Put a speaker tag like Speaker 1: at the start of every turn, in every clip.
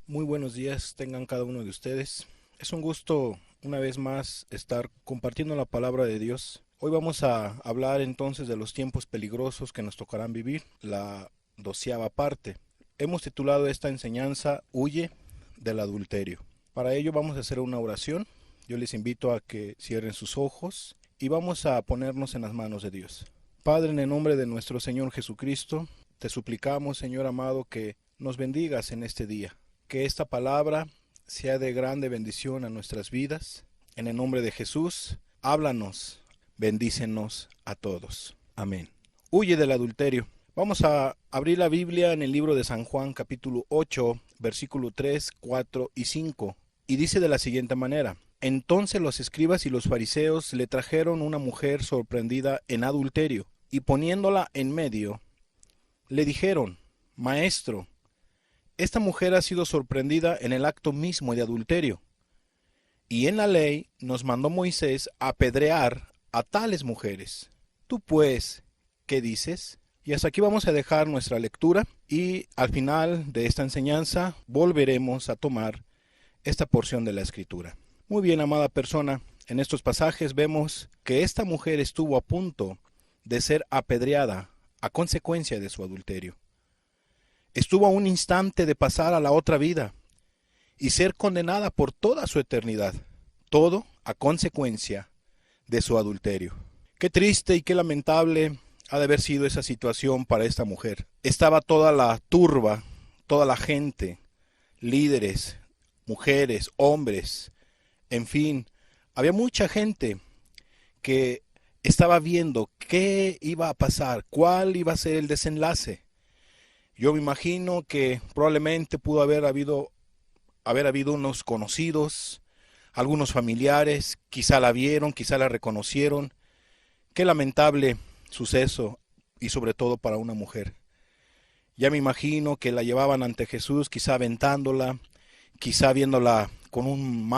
Speaker 1: Muy buenos días tengan cada uno de ustedes. Es un gusto una vez más estar compartiendo la palabra de Dios. Hoy vamos a hablar entonces de los tiempos peligrosos que nos tocarán vivir, la 12ª parte. Hemos titulado esta enseñanza Huye del adulterio. Para ello vamos a hacer una oración. Yo les invito a que cierren sus ojos y vamos a ponernos en las manos de Dios. Padre, en el nombre de nuestro Señor Jesucristo, te suplicamos, Señor amado, que nos bendigas en este día. Que esta palabra sea de grande bendición a nuestras vidas. En el nombre de Jesús, háblanos, bendícenos a todos. Amén. Huye del adulterio. Vamos a abrir la Biblia en el libro de San Juan, capítulo 8, versículo 3, 4 y 5. Y dice de la siguiente manera: Entonces los escribas y los fariseos le trajeron una mujer sorprendida en adulterio, y poniéndola en medio, le dijeron: Maestro, esta mujer ha sido sorprendida en el acto mismo de adulterio, y en la ley nos mandó Moisés apedrear a tales mujeres. Tú pues, ¿qué dices? Y hasta aquí vamos a dejar nuestra lectura y al final de esta enseñanza volveremos a tomar esta porción de la Escritura. Muy bien, amada persona, en estos pasajes vemos que esta mujer estuvo a punto de ser apedreada a consecuencia de su adulterio. Estuvo a un instante de pasar a la otra vida y ser condenada por toda su eternidad, todo a consecuencia de su adulterio. Qué triste y qué lamentable ha de haber sido esa situación para esta mujer. Estaba toda la turba, toda la gente, líderes, mujeres, hombres, en fin, había mucha gente que estaba viendo qué iba a pasar, cuál iba a ser el desenlace. Yo me imagino que probablemente pudo haber habido unos conocidos, algunos familiares, quizá la vieron, quizá la reconocieron. Qué lamentable suceso, y sobre todo para una mujer. Ya me imagino que la llevaban ante Jesús, quizá aventándola, quizá viéndola con un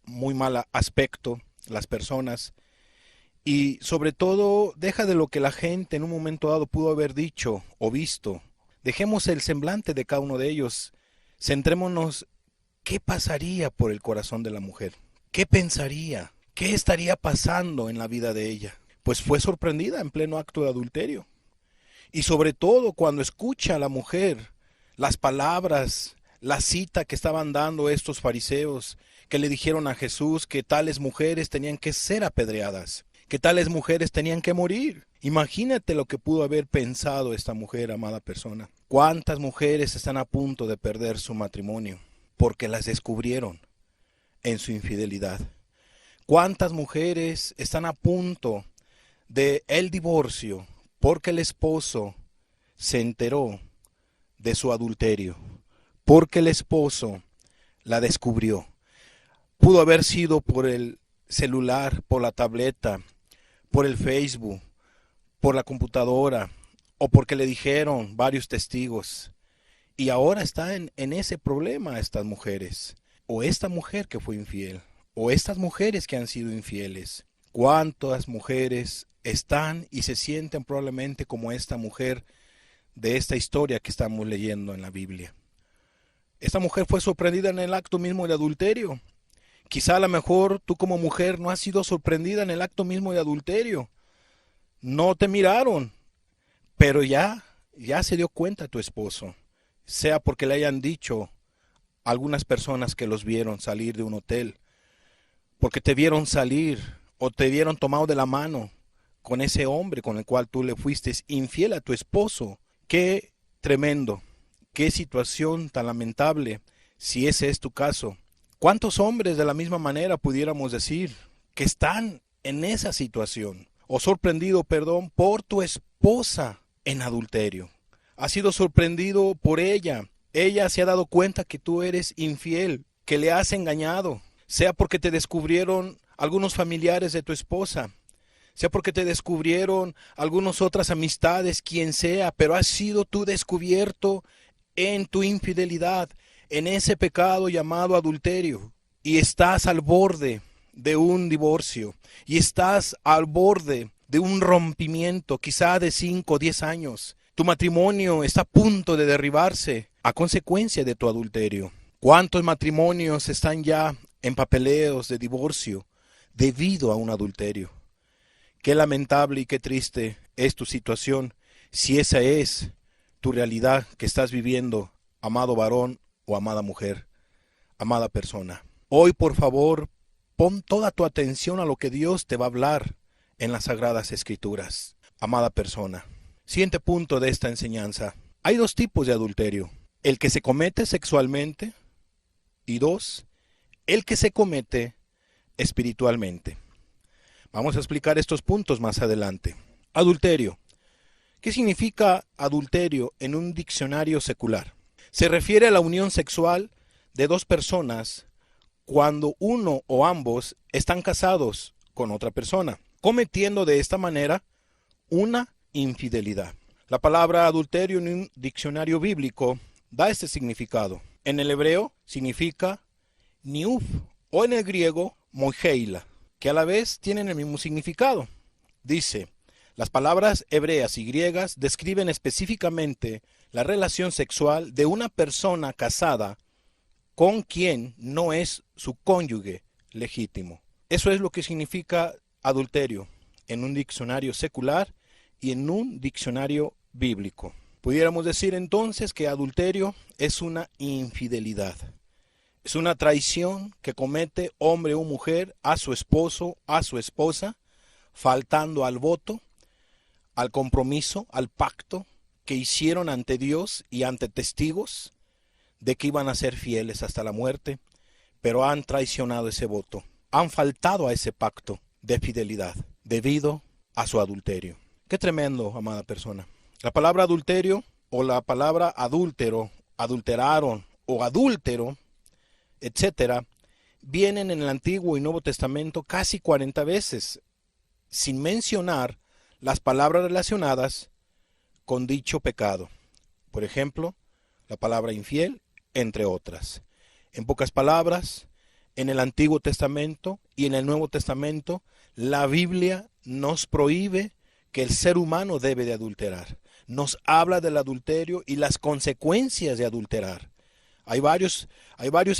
Speaker 1: muy mal aspecto, las personas. Y sobre todo, deja de lo que la gente en un momento dado pudo haber dicho o visto. Dejemos el semblante de cada uno de ellos. Centrémonos, ¿qué pasaría por el corazón de la mujer? ¿Qué pensaría? ¿Qué estaría pasando en la vida de ella? Pues fue sorprendida en pleno acto de adulterio. Y sobre todo cuando escucha a la mujer las palabras, la cita que estaban dando estos fariseos, que le dijeron a Jesús que tales mujeres tenían que ser apedreadas, que tales mujeres tenían que morir. Imagínate lo que pudo haber pensado esta mujer, amada persona. ¿Cuántas mujeres están a punto de perder su matrimonio porque las descubrieron en su infidelidad? ¿Cuántas mujeres están a punto de el divorcio porque el esposo se enteró de su adulterio, porque el esposo la descubrió? Pudo haber sido por el celular, por la tableta, por el Facebook, por la computadora, o porque le dijeron varios testigos. Y ahora está en ese problema estas mujeres, o esta mujer que fue infiel, o estas mujeres que han sido infieles. ¿Cuántas mujeres están y se sienten probablemente como esta mujer de esta historia que estamos leyendo en la Biblia? Esta mujer fue sorprendida en el acto mismo de adulterio. Quizá a lo mejor tú como mujer no has sido sorprendida en el acto mismo de adulterio. No te miraron, pero ya se dio cuenta tu esposo, sea porque le hayan dicho algunas personas que los vieron salir de un hotel, porque te vieron salir o te vieron tomado de la mano con ese hombre con el cual tú le fuiste infiel a tu esposo. Qué tremendo, qué situación tan lamentable si ese es tu caso. ¿Cuántos hombres de la misma manera pudiéramos decir que están en esa situación? O sorprendido, por tu esposa en adulterio. Has sido sorprendido por ella. Ella se ha dado cuenta que tú eres infiel, que le has engañado. Sea porque te descubrieron algunos familiares de tu esposa, sea porque te descubrieron algunas otras amistades, quien sea, pero has sido tú descubierto en tu infidelidad, en ese pecado llamado adulterio, y estás al borde de un divorcio, y estás al borde de un rompimiento, quizá de 5 o 10 años. Tu matrimonio está a punto de derribarse a consecuencia de tu adulterio. ¿Cuántos matrimonios están ya en papeleos de divorcio debido a un adulterio? Qué lamentable y qué triste es tu situación si esa es tu realidad que estás viviendo, amado varón o amada mujer, amada persona. Hoy, por favor, pon toda tu atención a lo que Dios te va a hablar en las Sagradas Escrituras, amada persona. Siguiente punto de esta enseñanza. Hay dos tipos de adulterio: el que se comete sexualmente y dos, el que se comete espiritualmente. Vamos a explicar estos puntos más adelante. Adulterio. ¿Qué significa adulterio en un diccionario secular? Se refiere a la unión sexual de dos personas cuando uno o ambos están casados con otra persona, cometiendo de esta manera una infidelidad. La palabra adulterio en un diccionario bíblico da este significado. En el hebreo significa niuf o en el griego moigeila, que a la vez tienen el mismo significado. Dice: las palabras hebreas y griegas describen específicamente la relación sexual de una persona casada con quien no es su cónyuge legítimo. Eso es lo que significa adulterio en un diccionario secular y en un diccionario bíblico. Pudiéramos decir entonces que adulterio es una infidelidad. Es una traición que comete hombre o mujer a su esposo, a su esposa, faltando al voto, al compromiso, al pacto que hicieron ante Dios y ante testigos de que iban a ser fieles hasta la muerte, pero han traicionado ese voto, han faltado a ese pacto de fidelidad debido a su adulterio. Qué tremendo, amada persona. La palabra adulterio o la palabra adúltero, adulteraron o adúltero, etcétera, vienen en el Antiguo y Nuevo Testamento casi 40 veces, sin mencionar las palabras relacionadas con dicho pecado. Por ejemplo, la palabra infiel, entre otras. En pocas palabras, en el Antiguo Testamento y en el Nuevo Testamento, la Biblia nos prohíbe que el ser humano debe de adulterar. Nos habla del adulterio y las consecuencias de adulterar. Hay varios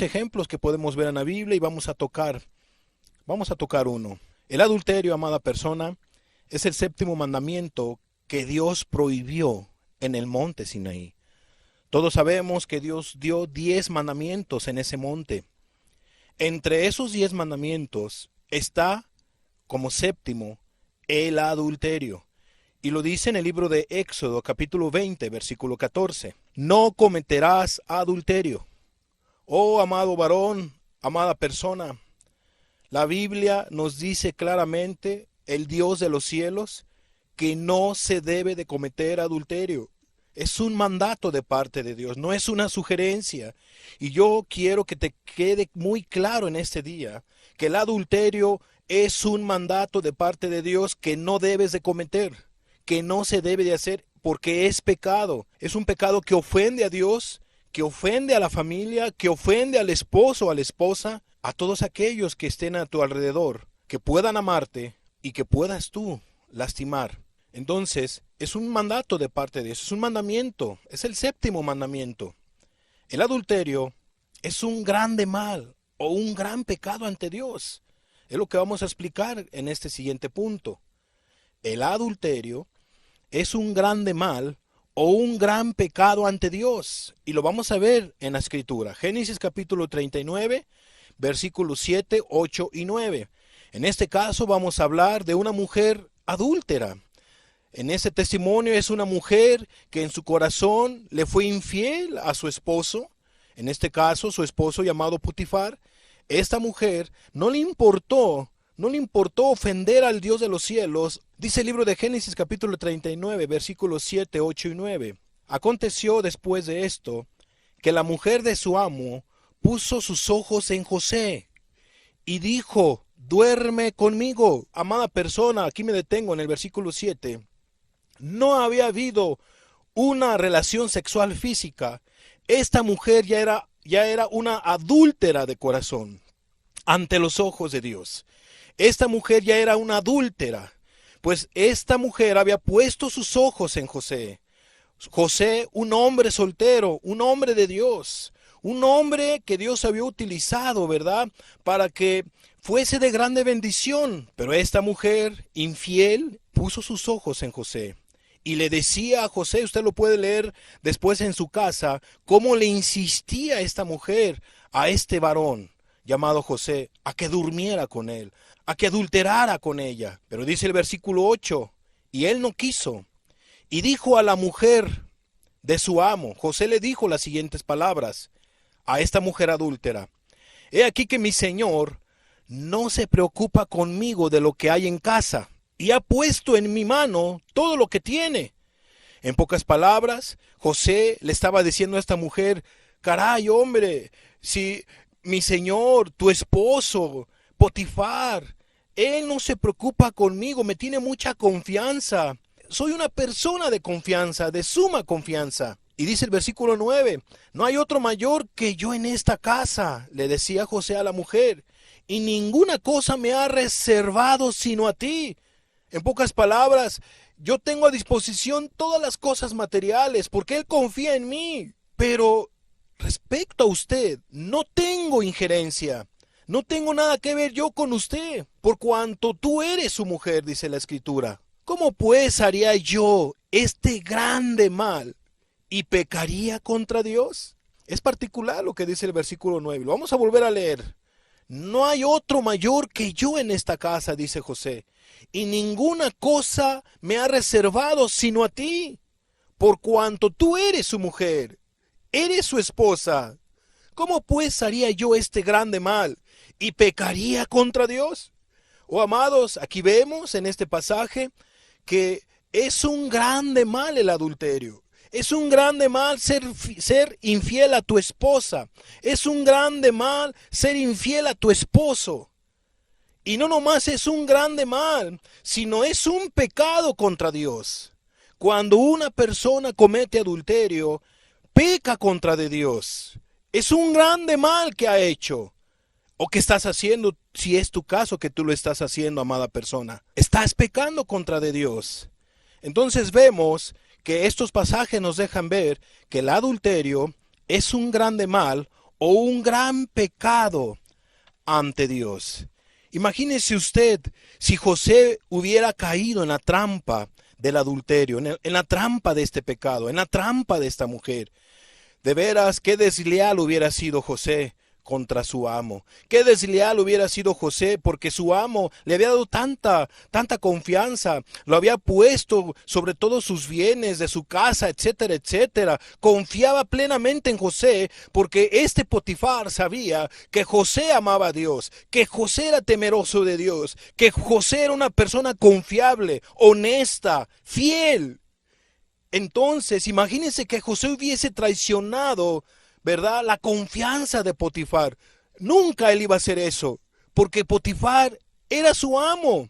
Speaker 1: ejemplos que podemos ver en la Biblia y vamos a tocar uno. El adulterio, amada persona, es el séptimo mandamiento que Dios prohibió en el monte Sinaí. Todos sabemos que Dios dio 10 mandamientos en ese monte. Entre esos 10 mandamientos está como séptimo el adulterio. Y lo dice en el libro de Éxodo, capítulo 20, versículo 14. No cometerás adulterio. Oh, amado varón, amada persona, la Biblia nos dice claramente, el Dios de los cielos, que no se debe de cometer adulterio. Es un mandato de parte de Dios, no es una sugerencia. Y yo quiero que te quede muy claro en este día que el adulterio es un mandato de parte de Dios que no debes de cometer, que no se debe de hacer porque es pecado. Es un pecado que ofende a Dios, que ofende a la familia, que ofende al esposo o a la esposa, a todos aquellos que estén a tu alrededor, que puedan amarte y que puedas tú lastimar. Entonces, es un mandato de parte de Dios, es un mandamiento, es el séptimo mandamiento. El adulterio es un grande mal o un gran pecado ante Dios. Es lo que vamos a explicar en este siguiente punto. El adulterio es un grande mal o un gran pecado ante Dios. Y lo vamos a ver en la Escritura. Génesis capítulo 39, versículos 7, 8 y 9. En este caso vamos a hablar de una mujer adúltera. En ese testimonio es una mujer que en su corazón le fue infiel a su esposo. En este caso, su esposo llamado Potifar. Esta mujer no le importó ofender al Dios de los cielos. Dice el libro de Génesis capítulo 39, versículos 7, 8 y 9. Aconteció después de esto que la mujer de su amo puso sus ojos en José y dijo: duerme conmigo. Amada persona, aquí me detengo en el versículo 7. No había habido una relación sexual física. Esta mujer ya era una adúltera de corazón ante los ojos de Dios. Esta mujer ya era una adúltera, pues esta mujer había puesto sus ojos en José. José, un hombre soltero, un hombre de Dios, un hombre que Dios había utilizado, ¿verdad? Para que fuese de grande bendición. Pero esta mujer infiel puso sus ojos en José y le decía a José, usted lo puede leer después en su casa, cómo le insistía esta mujer a este varón llamado José a que durmiera con él, a que adulterara con ella. Pero dice el versículo 8, y él no quiso. Y dijo a la mujer de su amo, José le dijo las siguientes palabras a esta mujer adúltera: he aquí que mi señor no se preocupa conmigo de lo que hay en casa, y ha puesto en mi mano todo lo que tiene. En pocas palabras, José le estaba diciendo a esta mujer: caray, hombre, si mi señor, tu esposo, Potifar, él no se preocupa conmigo, me tiene mucha confianza. Soy una persona de confianza, de suma confianza. Y dice el versículo 9, no hay otro mayor que yo en esta casa, le decía José a la mujer, y ninguna cosa me ha reservado sino a ti. En pocas palabras, yo tengo a disposición todas las cosas materiales porque él confía en mí. Pero respecto a usted, no tengo injerencia. No tengo nada que ver yo con usted, por cuanto tú eres su mujer, dice la Escritura. ¿Cómo pues haría yo este grande mal y pecaría contra Dios? Es particular lo que dice el versículo 9. Lo vamos a volver a leer. No hay otro mayor que yo en esta casa, dice José, y ninguna cosa me ha reservado sino a ti, por cuanto tú eres su mujer, eres su esposa. ¿Cómo pues haría yo este grande mal y pecaría contra Dios? Oh, amados, aquí vemos en este pasaje que es un grande mal el adulterio. Es un grande mal ser infiel a tu esposa. Es un grande mal ser infiel a tu esposo. Y no nomás es un grande mal, sino es un pecado contra Dios. Cuando una persona comete adulterio, peca contra de Dios. Es un grande mal que ha hecho o que estás haciendo, si es tu caso que tú lo estás haciendo, amada persona. Estás pecando contra de Dios. Entonces vemos que estos pasajes nos dejan ver que el adulterio es un grande mal o un gran pecado ante Dios. Imagínese usted si José hubiera caído en la trampa del adulterio, en la trampa de este pecado, en la trampa de esta mujer. De veras, qué desleal hubiera sido José contra su amo. Qué desleal hubiera sido José, porque su amo le había dado tanta confianza, lo había puesto sobre todos sus bienes de su casa, etcétera, etcétera. Confiaba plenamente en José, porque este Potifar sabía que José amaba a Dios, que José era temeroso de Dios, que José era una persona confiable, honesta, fiel. Entonces, imagínense que José hubiese traicionado, ¿verdad?, la confianza de Potifar. Nunca él iba a hacer eso, porque Potifar era su amo,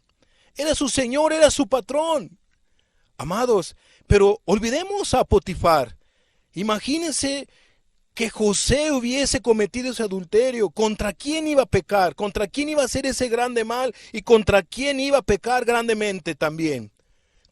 Speaker 1: era su señor, era su patrón. Amados, pero olvidemos a Potifar. Imagínense que José hubiese cometido ese adulterio. ¿Contra quién iba a pecar? ¿Contra quién iba a hacer ese grande mal? ¿Y contra quién iba a pecar grandemente también?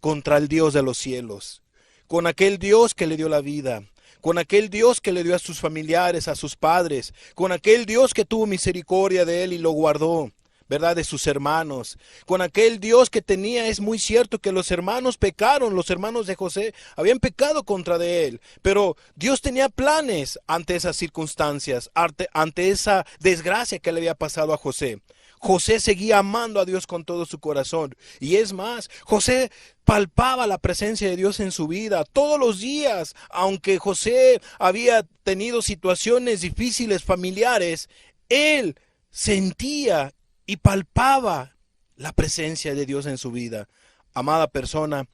Speaker 1: Contra el Dios de los cielos, con aquel Dios que le dio la vida, con aquel Dios que le dio a sus familiares, a sus padres, con aquel Dios que tuvo misericordia de él y lo guardó, ¿verdad?, de sus hermanos, con aquel Dios que tenía. Es muy cierto que los hermanos pecaron, los hermanos de José habían pecado contra de él, pero Dios tenía planes ante esas circunstancias, ante esa desgracia que le había pasado a José. José seguía amando a Dios con todo su corazón. Y es más, José palpaba la presencia de Dios en su vida todos los días. Aunque José había tenido situaciones difíciles familiares, él sentía y palpaba la presencia de Dios en su vida. Amada persona,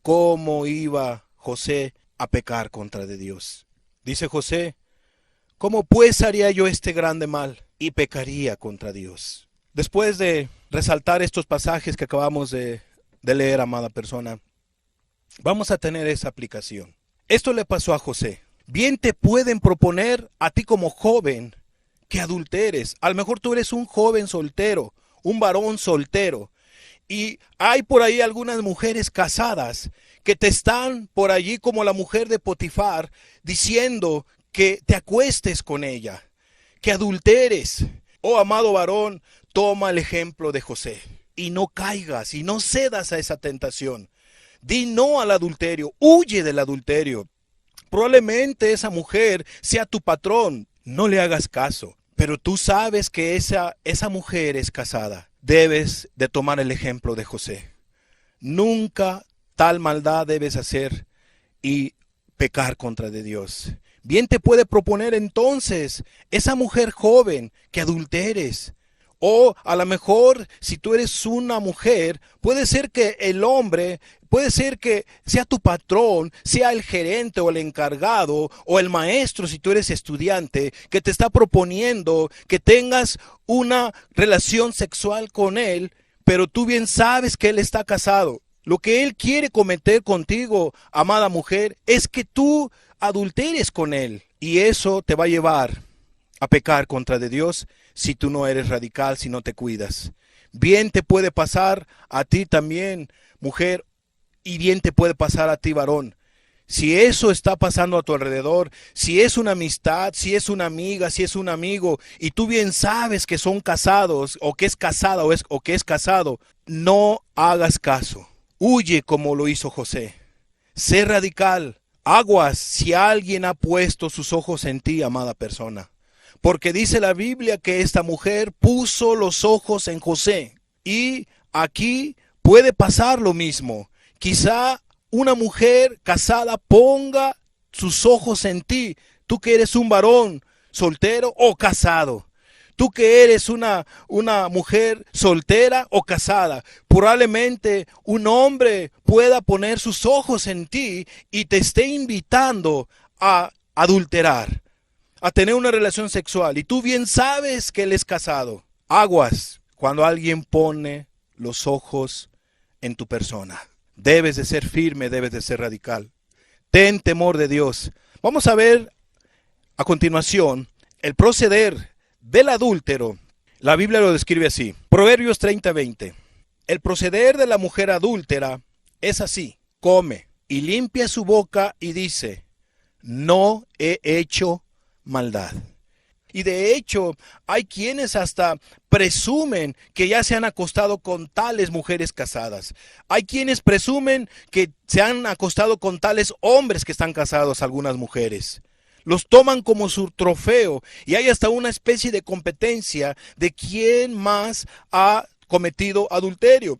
Speaker 1: ¿cómo iba José a pecar contra de Dios? Dice José: ¿cómo pues haría yo este grande mal y pecaría contra Dios? Después de resaltar estos pasajes que acabamos de leer, amada persona, vamos a tener esa aplicación. Esto le pasó a José. Bien te pueden proponer a ti como joven que adulteres. A lo mejor tú eres un joven soltero, un varón soltero. Y hay por ahí algunas mujeres casadas que te están por allí, como la mujer de Potifar, diciendo que te acuestes con ella, que adulteres. Oh amado varón, toma el ejemplo de José y no caigas y no cedas a esa tentación. Di no al adulterio, huye del adulterio. Probablemente esa mujer sea tu patrón, no le hagas caso, pero tú sabes que esa mujer es casada. Debes de tomar el ejemplo de José. Nunca tal maldad debes hacer y pecar contra de Dios. Bien te puede proponer entonces esa mujer joven que adulteres. O a lo mejor si tú eres una mujer, puede ser que el hombre, puede ser que sea tu patrón, sea el gerente o el encargado o el maestro si tú eres estudiante, que te está proponiendo que tengas una relación sexual con él, pero tú bien sabes que él está casado. Lo que él quiere cometer contigo, amada mujer, es que tú adulteres con él. Y eso te va a llevar a pecar contra de Dios si tú no eres radical, si no te cuidas. Bien te puede pasar a ti también, mujer, y bien te puede pasar a ti, varón. Si eso está pasando a tu alrededor, si es una amistad, si es una amiga, si es un amigo, y tú bien sabes que son casados, o que es casada o que es casado, no hagas caso. Huye como lo hizo José. Sé radical. Aguas si alguien ha puesto sus ojos en ti, amada persona. Porque dice la Biblia que esta mujer puso los ojos en José. Y aquí puede pasar lo mismo. Quizá una mujer casada ponga sus ojos en ti. Tú que eres un varón soltero o casado. Tú que eres una mujer soltera o casada, probablemente un hombre pueda poner sus ojos en ti y te esté invitando a adulterar, a tener una relación sexual. Y tú bien sabes que él es casado. Aguas cuando alguien pone los ojos en tu persona. Debes de ser firme, debes de ser radical. Ten temor de Dios. Vamos a ver a continuación el proceder del adúltero. La Biblia lo describe así. Proverbios 30:20. El proceder de la mujer adúltera es así. Come y limpia su boca y dice, no he hecho maldad. Y de hecho, hay quienes hasta presumen que ya se han acostado con tales mujeres casadas. Hay quienes presumen que se han acostado con tales hombres que están casados, algunas mujeres. Los toman como su trofeo y hay hasta una especie de competencia de quién más ha cometido adulterio.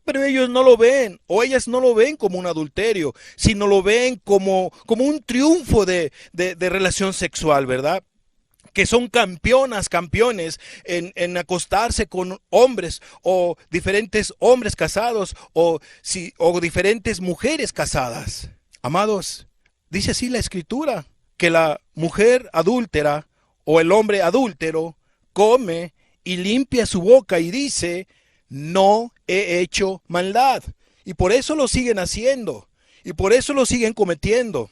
Speaker 1: Pero ellos no lo ven, o ellas no lo ven como un adulterio, sino lo ven como un triunfo de relación sexual, ¿verdad? Que son campeones en acostarse con hombres o diferentes hombres casados o diferentes mujeres casadas. Amados, dice así la Escritura, que la mujer adúltera o el hombre adúltero come y limpia su boca y dice, no he hecho maldad. Y por eso lo siguen haciendo. Y por eso lo siguen cometiendo.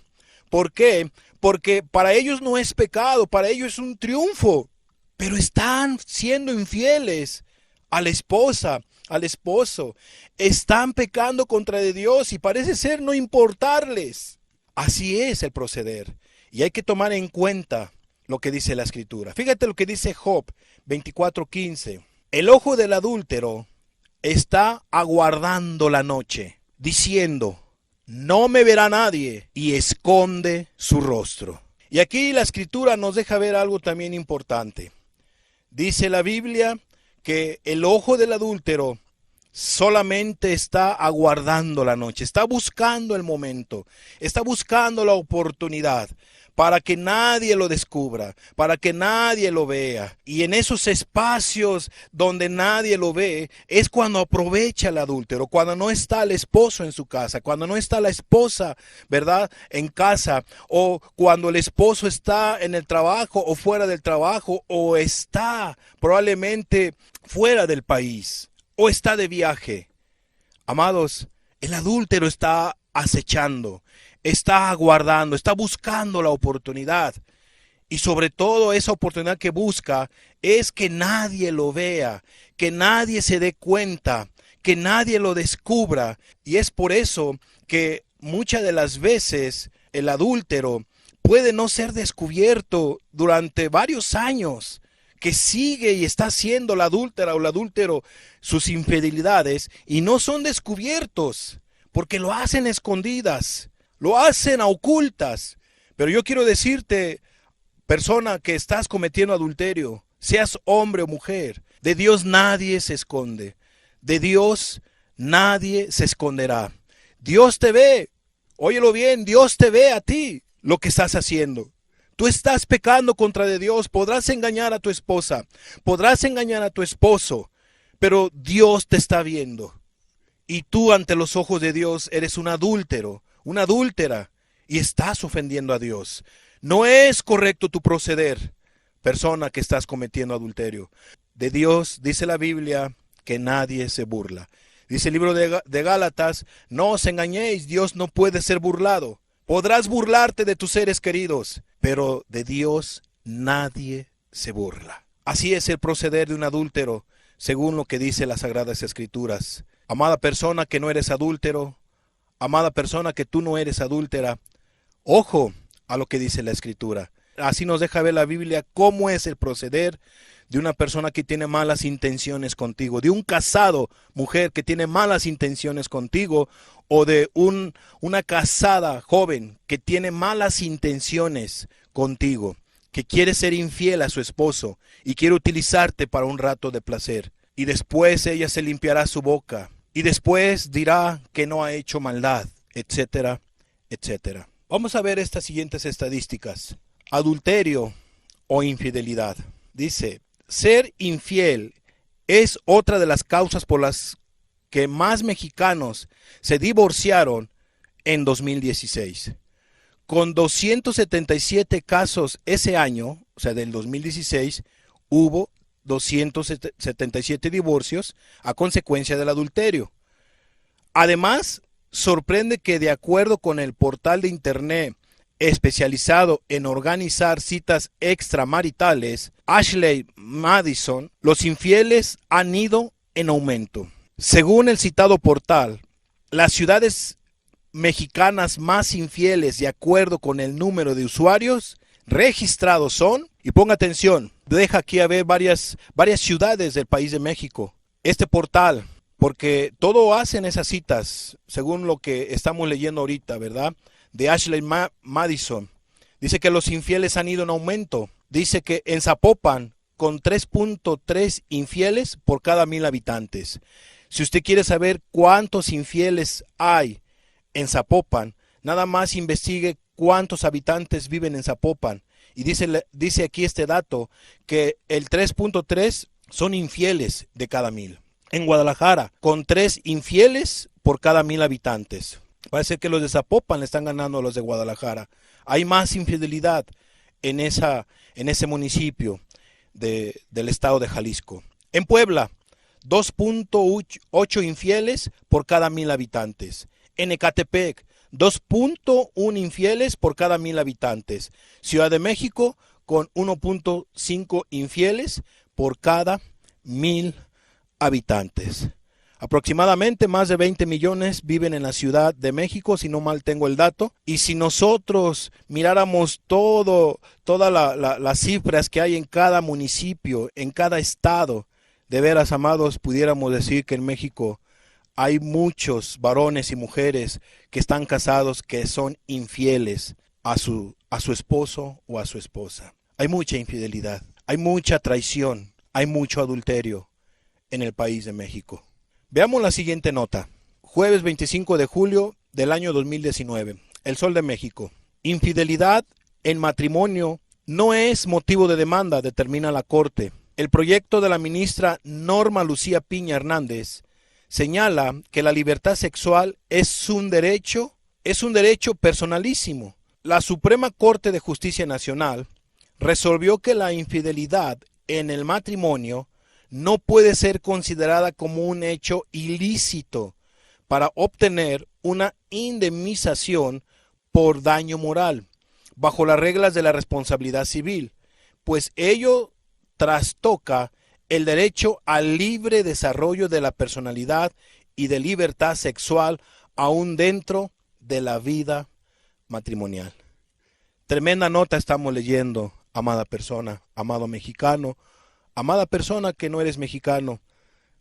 Speaker 1: ¿Por qué? Porque para ellos no es pecado, para ellos es un triunfo. Pero están siendo infieles a la esposa, al esposo. Están pecando contra de Dios y parece ser no importarles. Así es el proceder. Y hay que tomar en cuenta lo que dice la Escritura. Fíjate lo que dice Job 24:15. El ojo del adúltero está aguardando la noche, diciendo, no me verá nadie, y esconde su rostro. Y aquí la Escritura nos deja ver algo también importante. Dice la Biblia que el ojo del adúltero solamente está aguardando la noche, está buscando el momento, está buscando la oportunidad para que nadie lo descubra, para que nadie lo vea. Y en esos espacios donde nadie lo ve, es cuando aprovecha el adúltero, cuando no está el esposo en su casa, cuando no está la esposa, ¿verdad?, en casa, o cuando el esposo está en el trabajo o fuera del trabajo, o está probablemente fuera del país, o está de viaje. Amados, el adúltero está acechando, está aguardando, está buscando la oportunidad. Y sobre todo esa oportunidad que busca es que nadie lo vea, que nadie se dé cuenta, que nadie lo descubra. Y es por eso que muchas de las veces el adúltero puede no ser descubierto durante varios años, que sigue y está haciendo la adúltera o el adúltero sus infidelidades y no son descubiertos, porque lo hacen escondidas, lo hacen a ocultas. Pero yo quiero decirte, persona que estás cometiendo adulterio, seas hombre o mujer, de Dios nadie se esconde, de Dios nadie se esconderá. Dios te ve, óyelo bien, Dios te ve a ti lo que estás haciendo. Tú estás pecando contra de Dios, podrás engañar a tu esposa, podrás engañar a tu esposo, pero Dios te está viendo. Y tú ante los ojos de Dios eres un adúltero, una adúltera, y estás ofendiendo a Dios. No es correcto tu proceder, persona que estás cometiendo adulterio. De Dios dice la Biblia que nadie se burla. Dice el libro de Gálatas, no os engañéis, Dios no puede ser burlado. Podrás burlarte de tus seres queridos, pero de Dios nadie se burla. Así es el proceder de un adúltero, según lo que dice las Sagradas Escrituras. Amada persona que no eres adúltero, amada persona que tú no eres adúltera, ojo a lo que dice la Escritura. Así nos deja ver la Biblia cómo es el proceder de una persona que tiene malas intenciones contigo, de un casado, mujer, que tiene malas intenciones contigo, o de una casada joven que tiene malas intenciones contigo, que quiere ser infiel a su esposo y quiere utilizarte para un rato de placer. Y después ella se limpiará su boca y después dirá que no ha hecho maldad, etcétera, etcétera. Vamos a ver estas siguientes estadísticas. Adulterio o infidelidad. Dice, ser infiel es otra de las causas por las que más mexicanos se divorciaron en 2016. Con 277 casos ese año, o sea, del 2016, hubo 277 divorcios a consecuencia del adulterio. Además, sorprende que de acuerdo con el portal de internet especializado en organizar citas extramaritales, Ashley Madison, los infieles han ido en aumento. Según el citado portal, las ciudades mexicanas más infieles de acuerdo con el número de usuarios registrados son, y ponga atención, deja aquí a ver varias ciudades del país de México. Este portal, porque todo hacen esas citas, según lo que estamos leyendo ahorita, ¿verdad? De Ashley Madison. Dice que los infieles han ido en aumento. Dice que en Zapopan, con 3.3 infieles por cada 1,000 habitantes. Si usted quiere saber cuántos infieles hay en Zapopan, nada más investigue cuántos habitantes viven en Zapopan. Y dice aquí este dato, que el 3.3 son infieles de cada 1,000. En Guadalajara, con 3 infieles por cada 1,000 habitantes. Parece que los de Zapopan le están ganando a los de Guadalajara. Hay más infidelidad en ese municipio del estado de Jalisco. En Puebla, 2.8 infieles por cada 1,000 habitantes. En Ecatepec, 2.1 infieles por cada 1,000 habitantes. Ciudad de México, con 1.5 infieles por cada 1,000 habitantes. Aproximadamente más de 20 millones viven en la Ciudad de México, si no mal tengo el dato. Y si nosotros miráramos todas las cifras que hay en cada municipio, en cada estado, de veras, amados, pudiéramos decir que en México hay muchos varones y mujeres que están casados que son infieles a su esposo o a su esposa. Hay mucha infidelidad, hay mucha traición, hay mucho adulterio en el país de México. Veamos la siguiente nota. Jueves 25 de julio del año 2019. El Sol de México. Infidelidad en matrimonio no es motivo de demanda, determina la Corte. El proyecto de la ministra Norma Lucía Piña Hernández señala que la libertad sexual es un derecho personalísimo. La Suprema Corte de Justicia Nacional resolvió que la infidelidad en el matrimonio no puede ser considerada como un hecho ilícito para obtener una indemnización por daño moral, bajo las reglas de la responsabilidad civil, pues ello trastoca el derecho al libre desarrollo de la personalidad y de libertad sexual aún dentro de la vida matrimonial. Tremenda nota estamos leyendo, amada persona, amado mexicano, amada persona que no eres mexicano,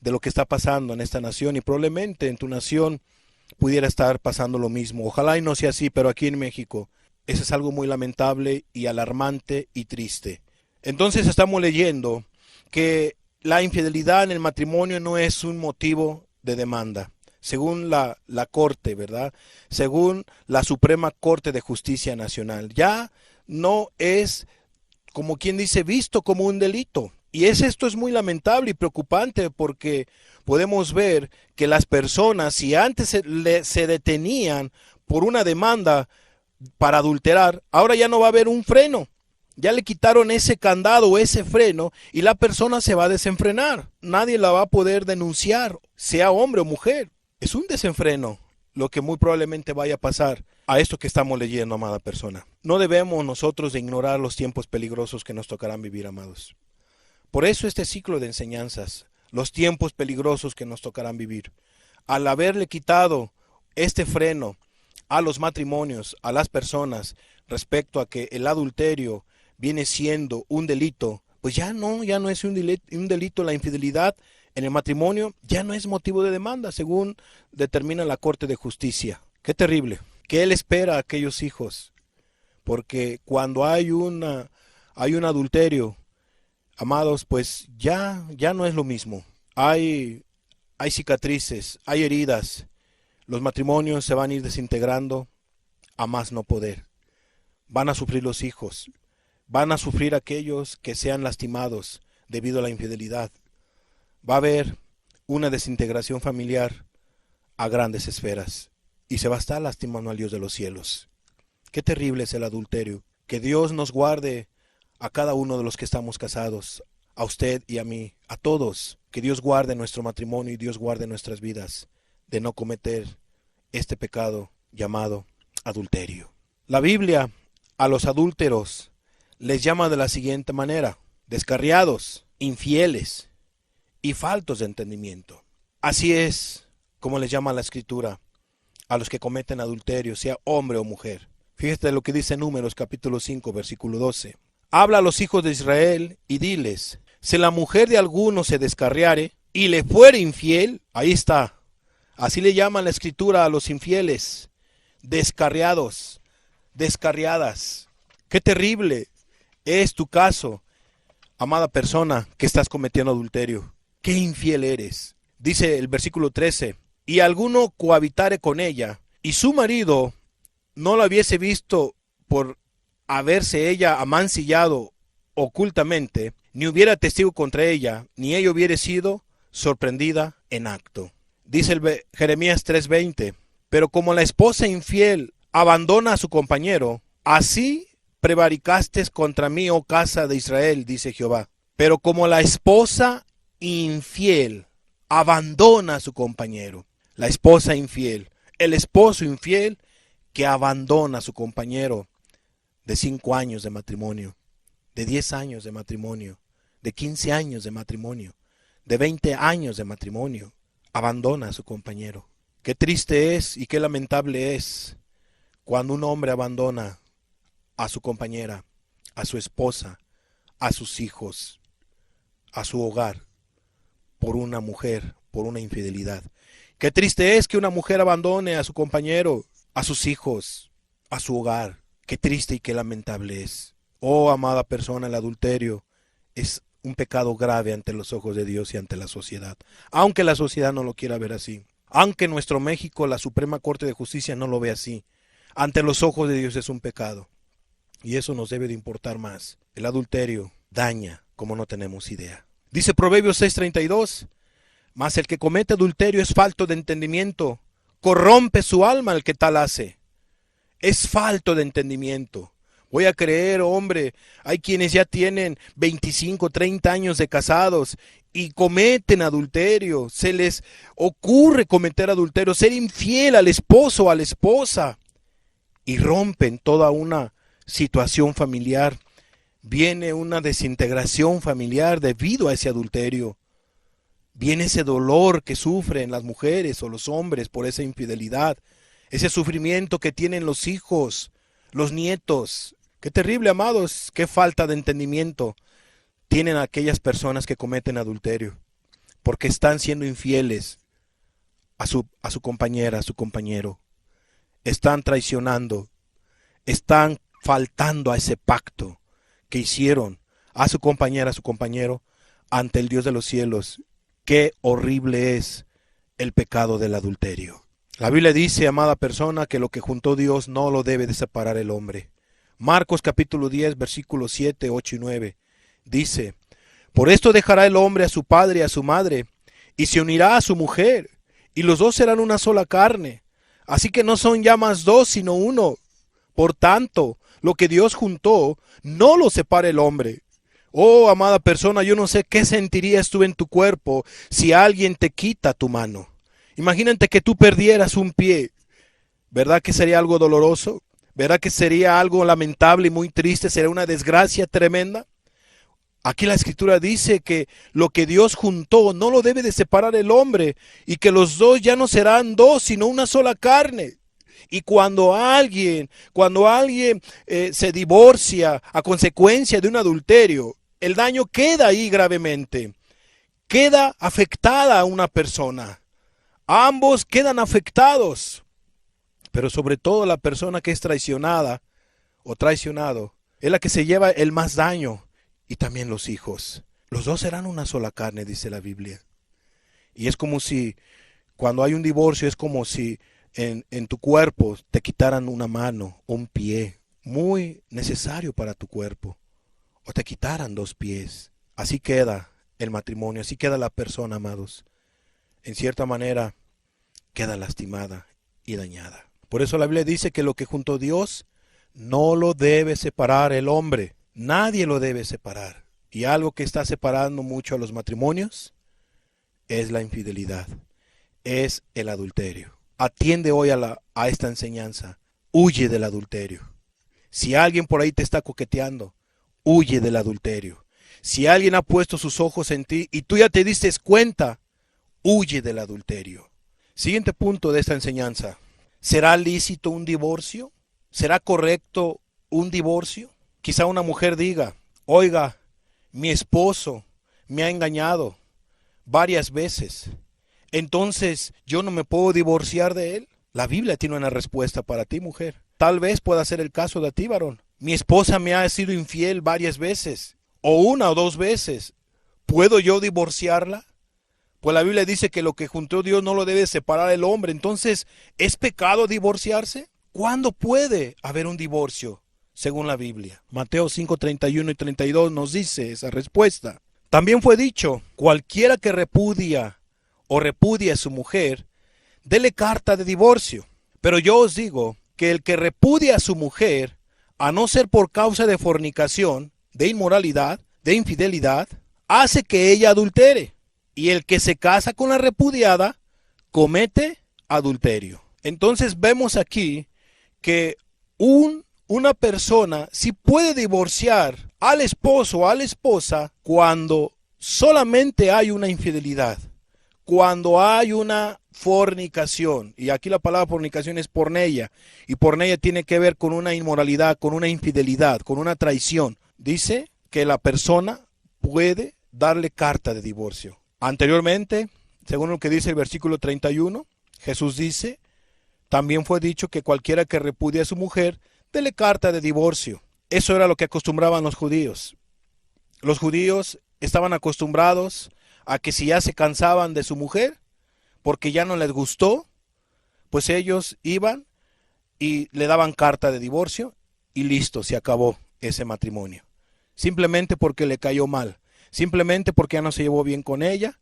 Speaker 1: de lo que está pasando en esta nación y probablemente en tu nación pudiera estar pasando lo mismo. Ojalá y no sea así, pero aquí en México eso es algo muy lamentable y alarmante y triste. Entonces estamos leyendo que la infidelidad en el matrimonio no es un motivo de demanda, según la Corte, ¿verdad? Según la Suprema Corte de Justicia Nacional. Ya no es, como quien dice, visto como un delito. Y esto es muy lamentable y preocupante porque podemos ver que las personas, si antes se detenían por una demanda para adulterar, ahora ya no va a haber un freno. Ya le quitaron ese candado o ese freno y la persona se va a desenfrenar. Nadie la va a poder denunciar, sea hombre o mujer. Es un desenfreno lo que muy probablemente vaya a pasar a esto que estamos leyendo, amada persona. No debemos nosotros de ignorar los tiempos peligrosos que nos tocarán vivir, amados. Por eso este ciclo de enseñanzas, los tiempos peligrosos que nos tocarán vivir. Al haberle quitado este freno a los matrimonios, a las personas, respecto a que el adulterio viene siendo un delito, pues ya no es un delito la infidelidad en el matrimonio, ya no es motivo de demanda, según determina la Corte de Justicia. Qué terrible. ¿Qué él espera a aquellos hijos? Porque cuando hay un adulterio, amados, pues ya no es lo mismo. Hay cicatrices, hay heridas. Los matrimonios se van a ir desintegrando a más no poder. Van a sufrir los hijos. Van a sufrir aquellos que sean lastimados debido a la infidelidad. Va a haber una desintegración familiar a grandes esferas. Y se va a estar lastimando al Dios de los cielos. Qué terrible es el adulterio. Que Dios nos guarde a cada uno de los que estamos casados, a usted y a mí, a todos, que Dios guarde nuestro matrimonio y Dios guarde nuestras vidas de no cometer este pecado llamado adulterio. La Biblia a los adúlteros les llama de la siguiente manera: descarriados, infieles y faltos de entendimiento. Así es como les llama la Escritura a los que cometen adulterio, sea hombre o mujer. Fíjate lo que dice Números capítulo 5, versículo 12. Habla a los hijos de Israel y diles: si la mujer de alguno se descarriare y le fuere infiel, ahí está. Así le llama la Escritura a los infieles, descarriados, descarriadas. Qué terrible es tu caso, amada persona, que estás cometiendo adulterio. Qué infiel eres. Dice el versículo 13: y alguno cohabitare con ella, y su marido no la hubiese visto por haberse ella amancillado ocultamente, ni hubiera testigo contra ella, ni ella hubiera sido sorprendida en acto. Dice el Jeremías 3:20, pero como la esposa infiel abandona a su compañero, así prevaricaste contra mí, oh casa de Israel, dice Jehová. Pero como la esposa infiel abandona a su compañero, la esposa infiel, el esposo infiel que abandona a su compañero de 5 años de matrimonio, de 10 años de matrimonio, de 15 años de matrimonio, de 20 años de matrimonio, abandona a su compañero. Qué triste es y qué lamentable es cuando un hombre abandona a su compañera, a su esposa, a sus hijos, a su hogar, por una mujer, por una infidelidad. Qué triste es que una mujer abandone a su compañero, a sus hijos, a su hogar. Qué triste y qué lamentable es. Oh, amada persona, el adulterio es un pecado grave ante los ojos de Dios y ante la sociedad. Aunque la sociedad no lo quiera ver así. Aunque en nuestro México la Suprema Corte de Justicia no lo ve así. Ante los ojos de Dios es un pecado. Y eso nos debe de importar más. El adulterio daña como no tenemos idea. Dice Proverbios 6:32, mas el que comete adulterio es falto de entendimiento, corrompe su alma el que tal hace. Es falto de entendimiento. Voy a creer, hombre, hay quienes ya tienen 25, 30 años de casados y cometen adulterio. Se les ocurre cometer adulterio, ser infiel al esposo o a la esposa y rompen toda una situación familiar. Viene una desintegración familiar debido a ese adulterio. Viene ese dolor que sufren las mujeres o los hombres por esa infidelidad. Ese sufrimiento que tienen los hijos, los nietos. Qué terrible, amados, qué falta de entendimiento tienen aquellas personas que cometen adulterio, porque están siendo infieles a su compañera, a su compañero. Están traicionando, están faltando a ese pacto que hicieron a su compañera, a su compañero, ante el Dios de los cielos. Qué horrible es el pecado del adulterio. La Biblia dice, amada persona, que lo que juntó Dios no lo debe de separar el hombre. Marcos capítulo 10, versículos 7, 8 y 9, dice: por esto dejará el hombre a su padre y a su madre, y se unirá a su mujer, y los dos serán una sola carne. Así que no son ya más dos, sino uno. Por tanto, lo que Dios juntó, no lo separa el hombre. Oh, amada persona, yo no sé qué sentirías tú en tu cuerpo si alguien te quita tu mano. Imagínate que tú perdieras un pie. ¿Verdad que sería algo doloroso? ¿Verdad que sería algo lamentable y muy triste? ¿Sería una desgracia tremenda? Aquí la escritura dice que lo que Dios juntó no lo debe de separar el hombre, y que los dos ya no serán dos, sino una sola carne. Y cuando alguien se divorcia a consecuencia de un adulterio, el daño queda ahí gravemente. Queda afectada a una persona. Ambos quedan afectados. Pero sobre todo la persona que es traicionada o traicionado es la que se lleva el más daño. Y también los hijos. Los dos serán una sola carne, dice la Biblia. Y es como si, cuando hay un divorcio, es como si en tu cuerpo te quitaran una mano, un pie, muy necesario para tu cuerpo. O te quitaran dos pies. Así queda el matrimonio, así queda la persona, amados. En cierta manera, queda lastimada y dañada. Por eso la Biblia dice que lo que juntó Dios, no lo debe separar el hombre. Nadie lo debe separar. Y algo que está separando mucho a los matrimonios es la infidelidad, es el adulterio. Atiende hoy a esta enseñanza. Huye del adulterio. Si alguien por ahí te está coqueteando, huye del adulterio. Si alguien ha puesto sus ojos en ti y tú ya te diste cuenta, huye del adulterio. Siguiente punto de esta enseñanza. ¿Será lícito un divorcio? ¿Será correcto un divorcio? Quizá una mujer diga: oiga, mi esposo me ha engañado varias veces, entonces yo no me puedo divorciar de él. La Biblia tiene una respuesta para ti, mujer. Tal vez pueda ser el caso de ti, varón. Mi esposa me ha sido infiel varias veces, o una o dos veces. ¿Puedo yo divorciarla? Pues la Biblia dice que lo que juntó Dios no lo debe separar el hombre. Entonces, ¿es pecado divorciarse? ¿Cuándo puede haber un divorcio? Según la Biblia, Mateo 5, 31 y 32 nos dice esa respuesta. También fue dicho: cualquiera que repudia o repudie a su mujer, dele carta de divorcio. Pero yo os digo que el que repudia a su mujer, a no ser por causa de fornicación, de inmoralidad, de infidelidad, hace que ella adultere. Y el que se casa con la repudiada, comete adulterio. Entonces vemos aquí que una persona sí puede divorciar al esposo o a la esposa cuando solamente hay una infidelidad, cuando hay una fornicación. Y aquí la palabra fornicación es porneia, y porneia tiene que ver con una inmoralidad, con una infidelidad, con una traición. Dice que la persona puede darle carta de divorcio. Anteriormente, según lo que dice el versículo 31, Jesús dice: también fue dicho que cualquiera que repudie a su mujer, dele carta de divorcio. Eso era lo que acostumbraban los judíos. Los judíos estaban acostumbrados a que si ya se cansaban de su mujer, porque ya no les gustó, pues ellos iban y le daban carta de divorcio y listo, se acabó ese matrimonio. Simplemente porque le cayó mal, simplemente porque ya no se llevó bien con ella,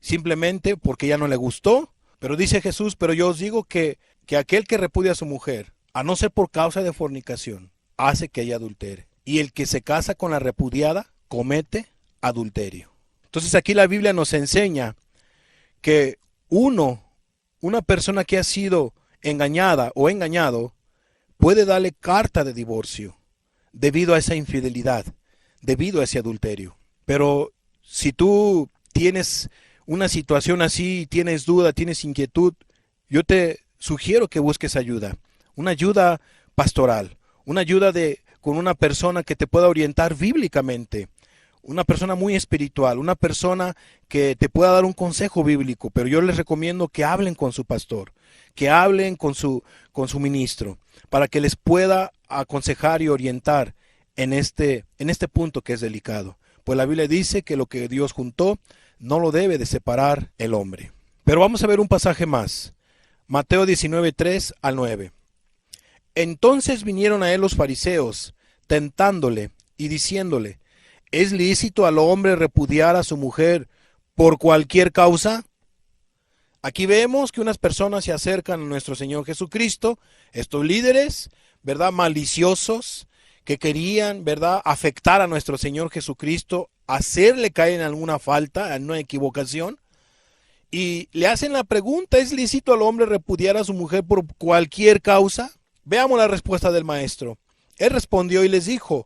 Speaker 1: simplemente porque ya no le gustó. Pero dice Jesús: pero yo os digo que aquel que repudia a su mujer, a no ser por causa de fornicación, hace que ella adultere. Y el que se casa con la repudiada, comete adulterio. Entonces aquí la Biblia nos enseña que una persona que ha sido engañada o engañado, puede darle carta de divorcio debido a esa infidelidad, debido a ese adulterio. Pero si tú tienes una situación así, tienes duda, tienes inquietud, yo te sugiero que busques ayuda. Una ayuda pastoral, una ayuda con una persona que te pueda orientar bíblicamente, una persona muy espiritual, una persona que te pueda dar un consejo bíblico, pero yo les recomiendo que hablen con su pastor, que hablen con su ministro, para que les pueda aconsejar y orientar en este punto que es delicado. Pues la Biblia dice que lo que Dios juntó no lo debe de separar el hombre. Pero vamos a ver un pasaje más. Mateo 19, 3 al 9. Entonces vinieron a él los fariseos, tentándole y diciéndole, ¿es lícito al hombre repudiar a su mujer por cualquier causa? Aquí vemos que unas personas se acercan a nuestro Señor Jesucristo, estos líderes, ¿verdad?, maliciosos, que querían, ¿verdad?, afectar a nuestro Señor Jesucristo, hacerle caer en alguna falta, en una equivocación, y le hacen la pregunta, ¿es lícito al hombre repudiar a su mujer por cualquier causa? Veamos la respuesta del maestro. Él respondió y les dijo,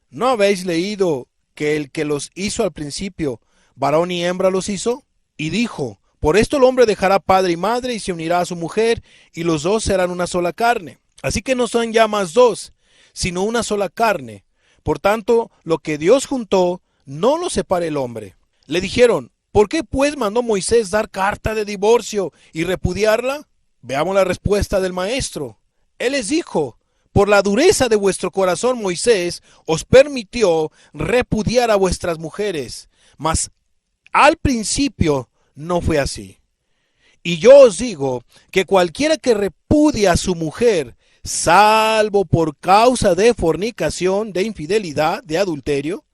Speaker 1: ¿no habéis leído que el que los hizo al principio, varón y hembra los hizo? Y dijo, por esto el hombre dejará padre y madre y se unirá a su mujer, y los dos serán una sola carne. Así que no son ya más dos, sino una sola carne. Por tanto, lo que Dios juntó, no lo separe el hombre. Le dijeron, ¿por qué pues mandó Moisés dar carta de divorcio y repudiarla? Veamos la respuesta del maestro. Él les dijo, por la dureza de vuestro corazón Moisés os permitió repudiar a vuestras mujeres, mas al principio no fue así. Y yo os digo que cualquiera que repudia a su mujer, salvo por causa de fornicación, de infidelidad, de adulterio,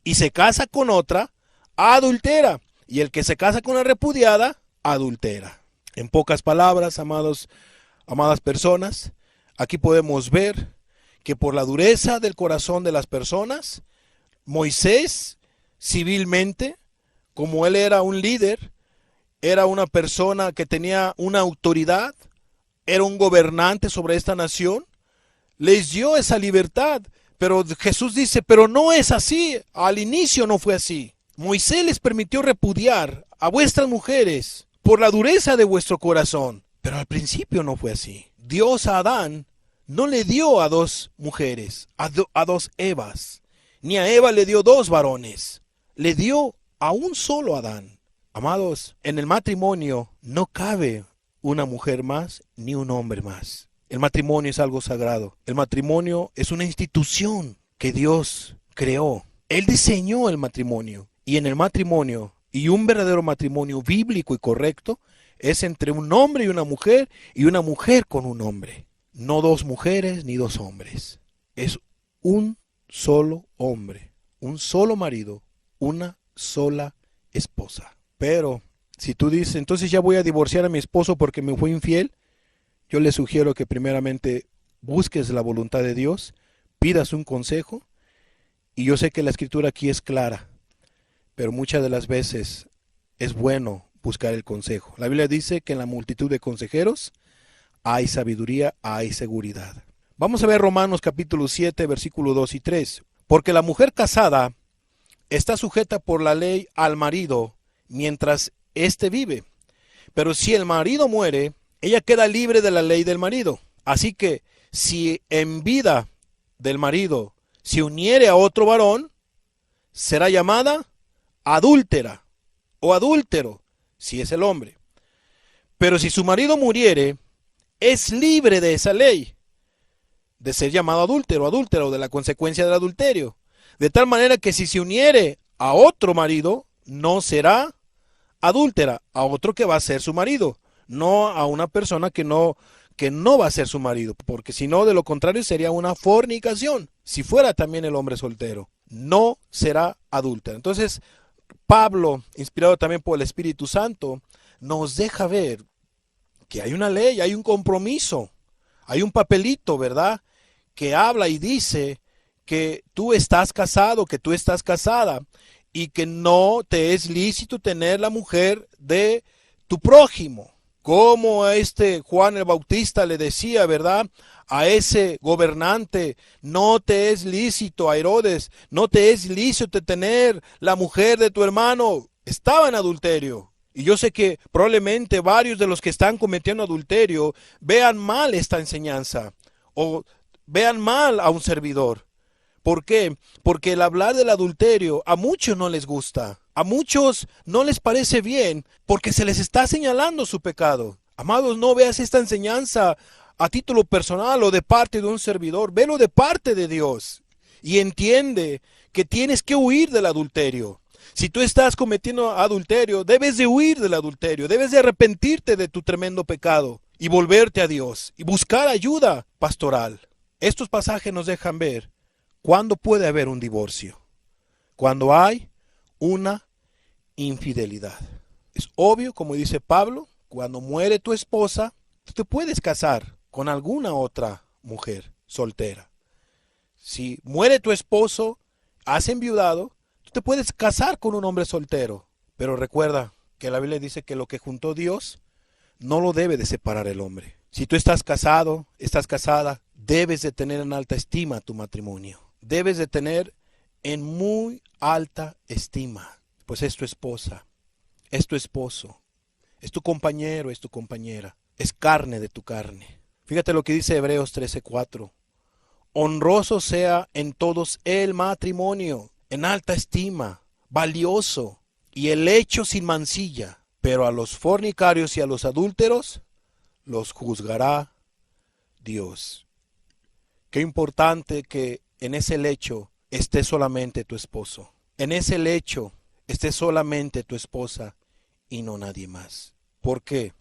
Speaker 1: y se casa con otra, adultera. Y el que se casa con la repudiada, adultera. En pocas palabras, amadas personas, aquí podemos ver que por la dureza del corazón de las personas, Moisés, civilmente, como él era un líder, era una persona que tenía una autoridad, era un gobernante sobre esta nación, les dio esa libertad. Pero Jesús dice, pero no es así, al inicio no fue así. Moisés les permitió repudiar a vuestras mujeres por la dureza de vuestro corazón, pero al principio no fue así. Dios a Adán no le dio a dos mujeres, a dos Evas, ni a Eva le dio dos varones, le dio a un solo Adán. Amados, en el matrimonio no cabe una mujer más ni un hombre más. El matrimonio es algo sagrado. El matrimonio es una institución que Dios creó. Él diseñó el matrimonio. Y en el matrimonio, y un verdadero matrimonio bíblico y correcto, es entre un hombre y una mujer con un hombre. No dos mujeres ni dos hombres. Es un solo hombre, un solo marido, una sola esposa. Pero si tú dices, entonces ya voy a divorciar a mi esposo porque me fue infiel, yo le sugiero que primeramente busques la voluntad de Dios, pidas un consejo, y yo sé que la escritura aquí es clara, pero muchas de las veces es bueno buscar el consejo. La Biblia dice que en la multitud de consejeros hay sabiduría, hay seguridad. Vamos a ver Romanos capítulo 7, versículo 2 y 3. Porque la mujer casada está sujeta por la ley al marido mientras éste vive. Pero si el marido muere, ella queda libre de la ley del marido. Así que si en vida del marido se uniere a otro varón, será llamada adúltera o adúltero, si es el hombre. Pero si su marido muriere, es libre de esa ley, de ser llamado adúltero, adúltera, o de la consecuencia del adulterio. De tal manera que si se uniere a otro marido, no será adúltera, a otro que va a ser su marido, no a una persona que no va a ser su marido, porque si no, de lo contrario sería una fornicación. Si fuera también el hombre soltero, no será adúltera. Entonces, Pablo, inspirado también por el Espíritu Santo, nos deja ver que hay una ley, hay un compromiso, hay un papelito, ¿verdad?, que habla y dice que tú estás casado, que tú estás casada, y que no te es lícito tener la mujer de tu prójimo. Como a Juan el Bautista le decía, ¿verdad?, a ese gobernante, no te es lícito, a Herodes, no te es lícito tener la mujer de tu hermano. Estaba en adulterio. Y yo sé que probablemente varios de los que están cometiendo adulterio vean mal esta enseñanza, o vean mal a un servidor. ¿Por qué? Porque el hablar del adulterio a muchos no les gusta. A muchos no les parece bien porque se les está señalando su pecado. Amados, no veas esta enseñanza a título personal o de parte de un servidor. Velo de parte de Dios. Y entiende que tienes que huir del adulterio. Si tú estás cometiendo adulterio, debes de huir del adulterio. Debes de arrepentirte de tu tremendo pecado y volverte a Dios y buscar ayuda pastoral. Estos pasajes nos dejan ver cuándo puede haber un divorcio. Cuando hay una infidelidad. Es obvio, como dice Pablo, cuando muere tu esposa, tú te puedes casar con alguna otra mujer soltera. Si muere tu esposo, has enviudado, tú te puedes casar con un hombre soltero. Pero recuerda que la Biblia dice que lo que juntó Dios no lo debe de separar el hombre. Si tú estás casado, estás casada, debes de tener en alta estima tu matrimonio. Debes de tener en muy alta estima, pues es tu esposa, es tu esposo, es tu compañero, es tu compañera, es carne de tu carne. Fíjate lo que dice Hebreos 13:4. Honroso sea en todos el matrimonio, en alta estima, valioso, y el hecho sin mancilla. Pero a los fornicarios y a los adúlteros los juzgará Dios. Qué importante que en ese lecho esté solamente tu esposo. En ese lecho esté solamente tu esposa y no nadie más. ¿Por qué?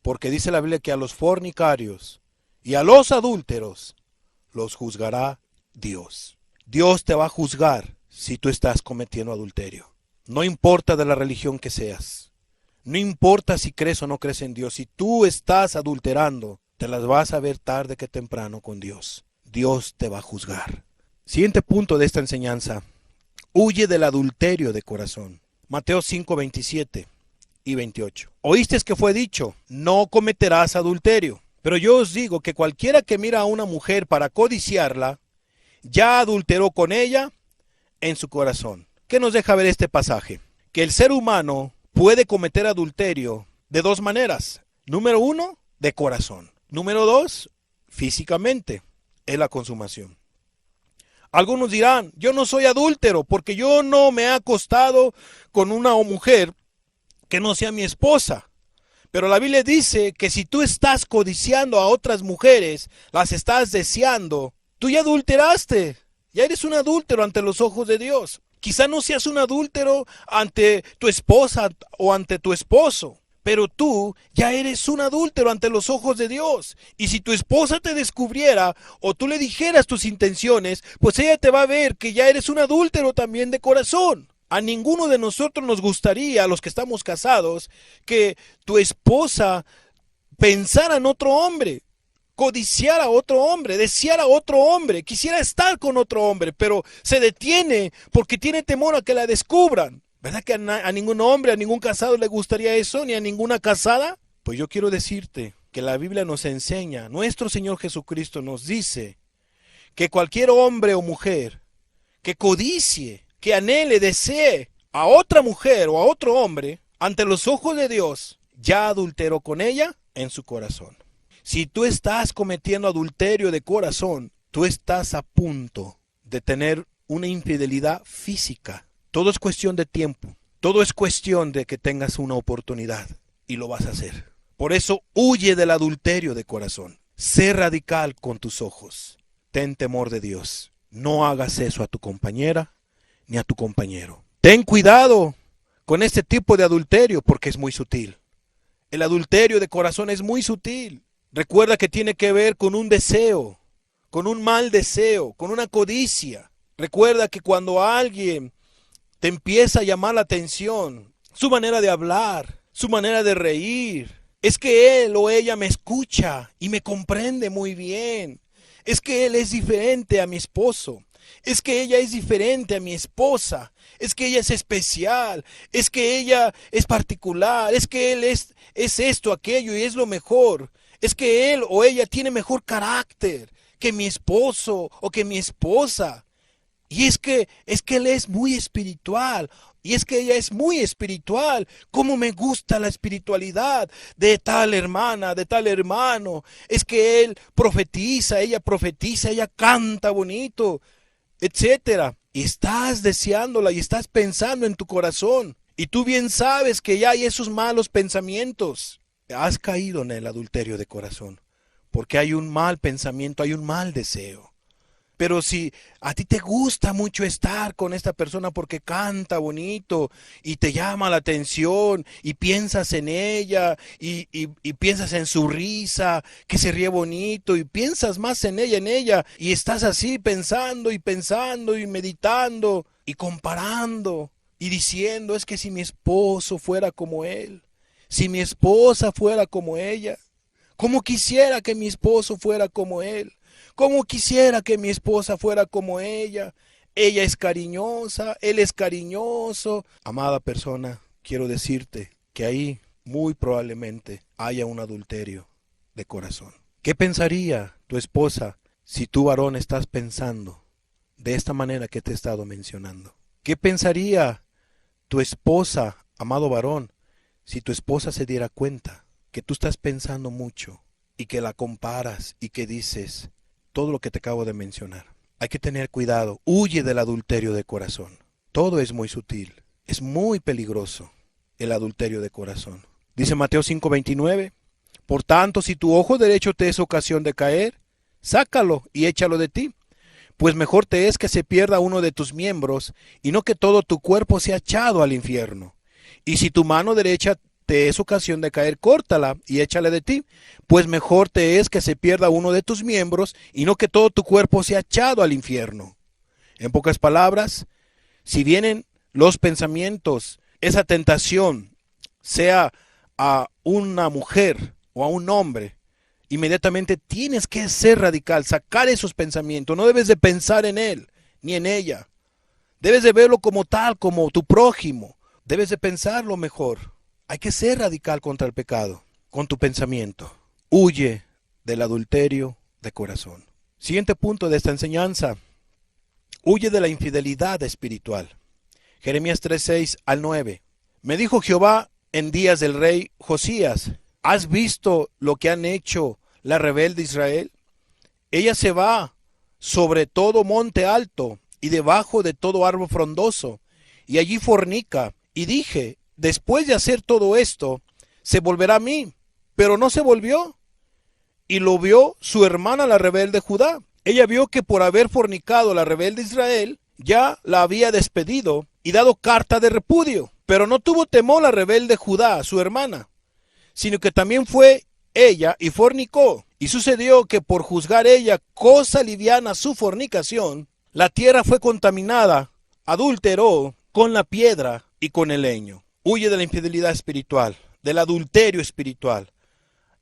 Speaker 1: Porque dice la Biblia que a los fornicarios y a los adúlteros los juzgará Dios. Dios te va a juzgar si tú estás cometiendo adulterio. No importa de la religión que seas. No importa si crees o no crees en Dios. Si tú estás adulterando, te las vas a ver tarde que temprano con Dios. Dios te va a juzgar. Siguiente punto de esta enseñanza. Huye del adulterio de corazón. Mateo 5:27 y 28. Oísteis que fue dicho, no cometerás adulterio. Pero yo os digo que cualquiera que mira a una mujer para codiciarla, ya adulteró con ella en su corazón. ¿Qué nos deja ver este pasaje? Que el ser humano puede cometer adulterio de dos maneras. Número uno, de corazón. Número dos, físicamente. Es la consumación. Algunos dirán, yo no soy adúltero porque yo no me he acostado con una mujer que no sea mi esposa. Pero la Biblia dice que si tú estás codiciando a otras mujeres, las estás deseando, tú ya adulteraste. Ya eres un adúltero ante los ojos de Dios. Quizá no seas un adúltero ante tu esposa o ante tu esposo, pero tú ya eres un adúltero ante los ojos de Dios. Y si tu esposa te descubriera o tú le dijeras tus intenciones, pues ella te va a ver que ya eres un adúltero también de corazón. A ninguno de nosotros nos gustaría, a los que estamos casados, que tu esposa pensara en otro hombre, codiciara a otro hombre, deseara a otro hombre, quisiera estar con otro hombre, pero se detiene porque tiene temor a que la descubran. ¿Verdad que a ningún hombre, a ningún casado le gustaría eso, ni a ninguna casada? Pues yo quiero decirte que la Biblia nos enseña, nuestro Señor Jesucristo nos dice que cualquier hombre o mujer que codicie, que anhele, desee a otra mujer o a otro hombre, ante los ojos de Dios, ya adulteró con ella en su corazón. Si tú estás cometiendo adulterio de corazón, tú estás a punto de tener una infidelidad física. Todo es cuestión de tiempo. Todo es cuestión de que tengas una oportunidad y lo vas a hacer. Por eso huye del adulterio de corazón. Sé radical con tus ojos. Ten temor de Dios. No hagas eso a tu compañera ni a tu compañero. Ten cuidado con este tipo de adulterio porque es muy sutil. El adulterio de corazón es muy sutil. Recuerda que tiene que ver con un deseo, con un mal deseo, con una codicia. Recuerda que cuando alguien te empieza a llamar la atención, su manera de hablar, su manera de reír, es que él o ella me escucha y me comprende muy bien. Es que él es diferente a mi esposo. Es que ella es diferente a mi esposa. Es que ella es especial. Es que ella es particular. Es que él es esto, aquello y es lo mejor. Es que él o ella tiene mejor carácter que mi esposo o que mi esposa. Y es que él es muy espiritual Y es que ella es muy espiritual. Cómo me gusta la espiritualidad de tal hermana, de tal hermano. Es que él profetiza, ella canta bonito, etcétera. Y estás deseándola y estás pensando en tu corazón. Y tú bien sabes que ya hay esos malos pensamientos. Has caído en el adulterio de corazón. Porque hay un mal pensamiento, hay un mal deseo. Pero si a ti te gusta mucho estar con esta persona porque canta bonito y te llama la atención y piensas en ella y piensas en su risa, que se ríe bonito y piensas más en ella y estás así pensando y meditando y comparando y diciendo, es que si mi esposo fuera como él, si mi esposa fuera como ella, cómo quisiera que mi esposo fuera como él. Cómo quisiera que mi esposa fuera como ella. Ella es cariñosa, él es cariñoso. Amada persona, quiero decirte que ahí muy probablemente haya un adulterio de corazón. ¿Qué pensaría tu esposa si tú, varón, estás pensando de esta manera que te he estado mencionando? ¿Qué pensaría tu esposa, amado varón, si tu esposa se diera cuenta que tú estás pensando mucho y que la comparas y que dices todo lo que te acabo de mencionar? Hay que tener cuidado. Huye del adulterio de corazón. Todo es muy sutil. Es muy peligroso el adulterio de corazón. Dice Mateo 5:29. Por tanto, si tu ojo derecho te es ocasión de caer, sácalo y échalo de ti. Pues mejor te es que se pierda uno de tus miembros y no que todo tu cuerpo sea echado al infierno. Y si tu mano derecha te es ocasión de caer, córtala y échale de ti, pues mejor te es que se pierda uno de tus miembros y no que todo tu cuerpo sea echado al infierno. En pocas palabras, si vienen los pensamientos, esa tentación, sea a una mujer o a un hombre, inmediatamente tienes que ser radical, sacar esos pensamientos. No debes de pensar en él ni en ella. Debes de verlo como tal, como tu prójimo. Debes de pensarlo mejor. Hay que ser radical contra el pecado, con tu pensamiento. Huye del adulterio de corazón. Siguiente punto de esta enseñanza. Huye de la infidelidad espiritual. Jeremías 3:6-9. Me dijo Jehová en días del rey Josías, ¿has visto lo que han hecho la rebelde Israel? Ella se va sobre todo monte alto y debajo de todo árbol frondoso, y allí fornica. Y dije, después de hacer todo esto, se volverá a mí, pero no se volvió. Y lo vio su hermana la rebelde Judá. Ella vio que por haber fornicado la rebelde Israel, ya la había despedido y dado carta de repudio. Pero no tuvo temor la rebelde Judá, su hermana, sino que también fue ella y fornicó. Y sucedió que por juzgar ella cosa liviana su fornicación, la tierra fue contaminada, adulteró con la piedra y con el leño. Huye de la infidelidad espiritual, del adulterio espiritual.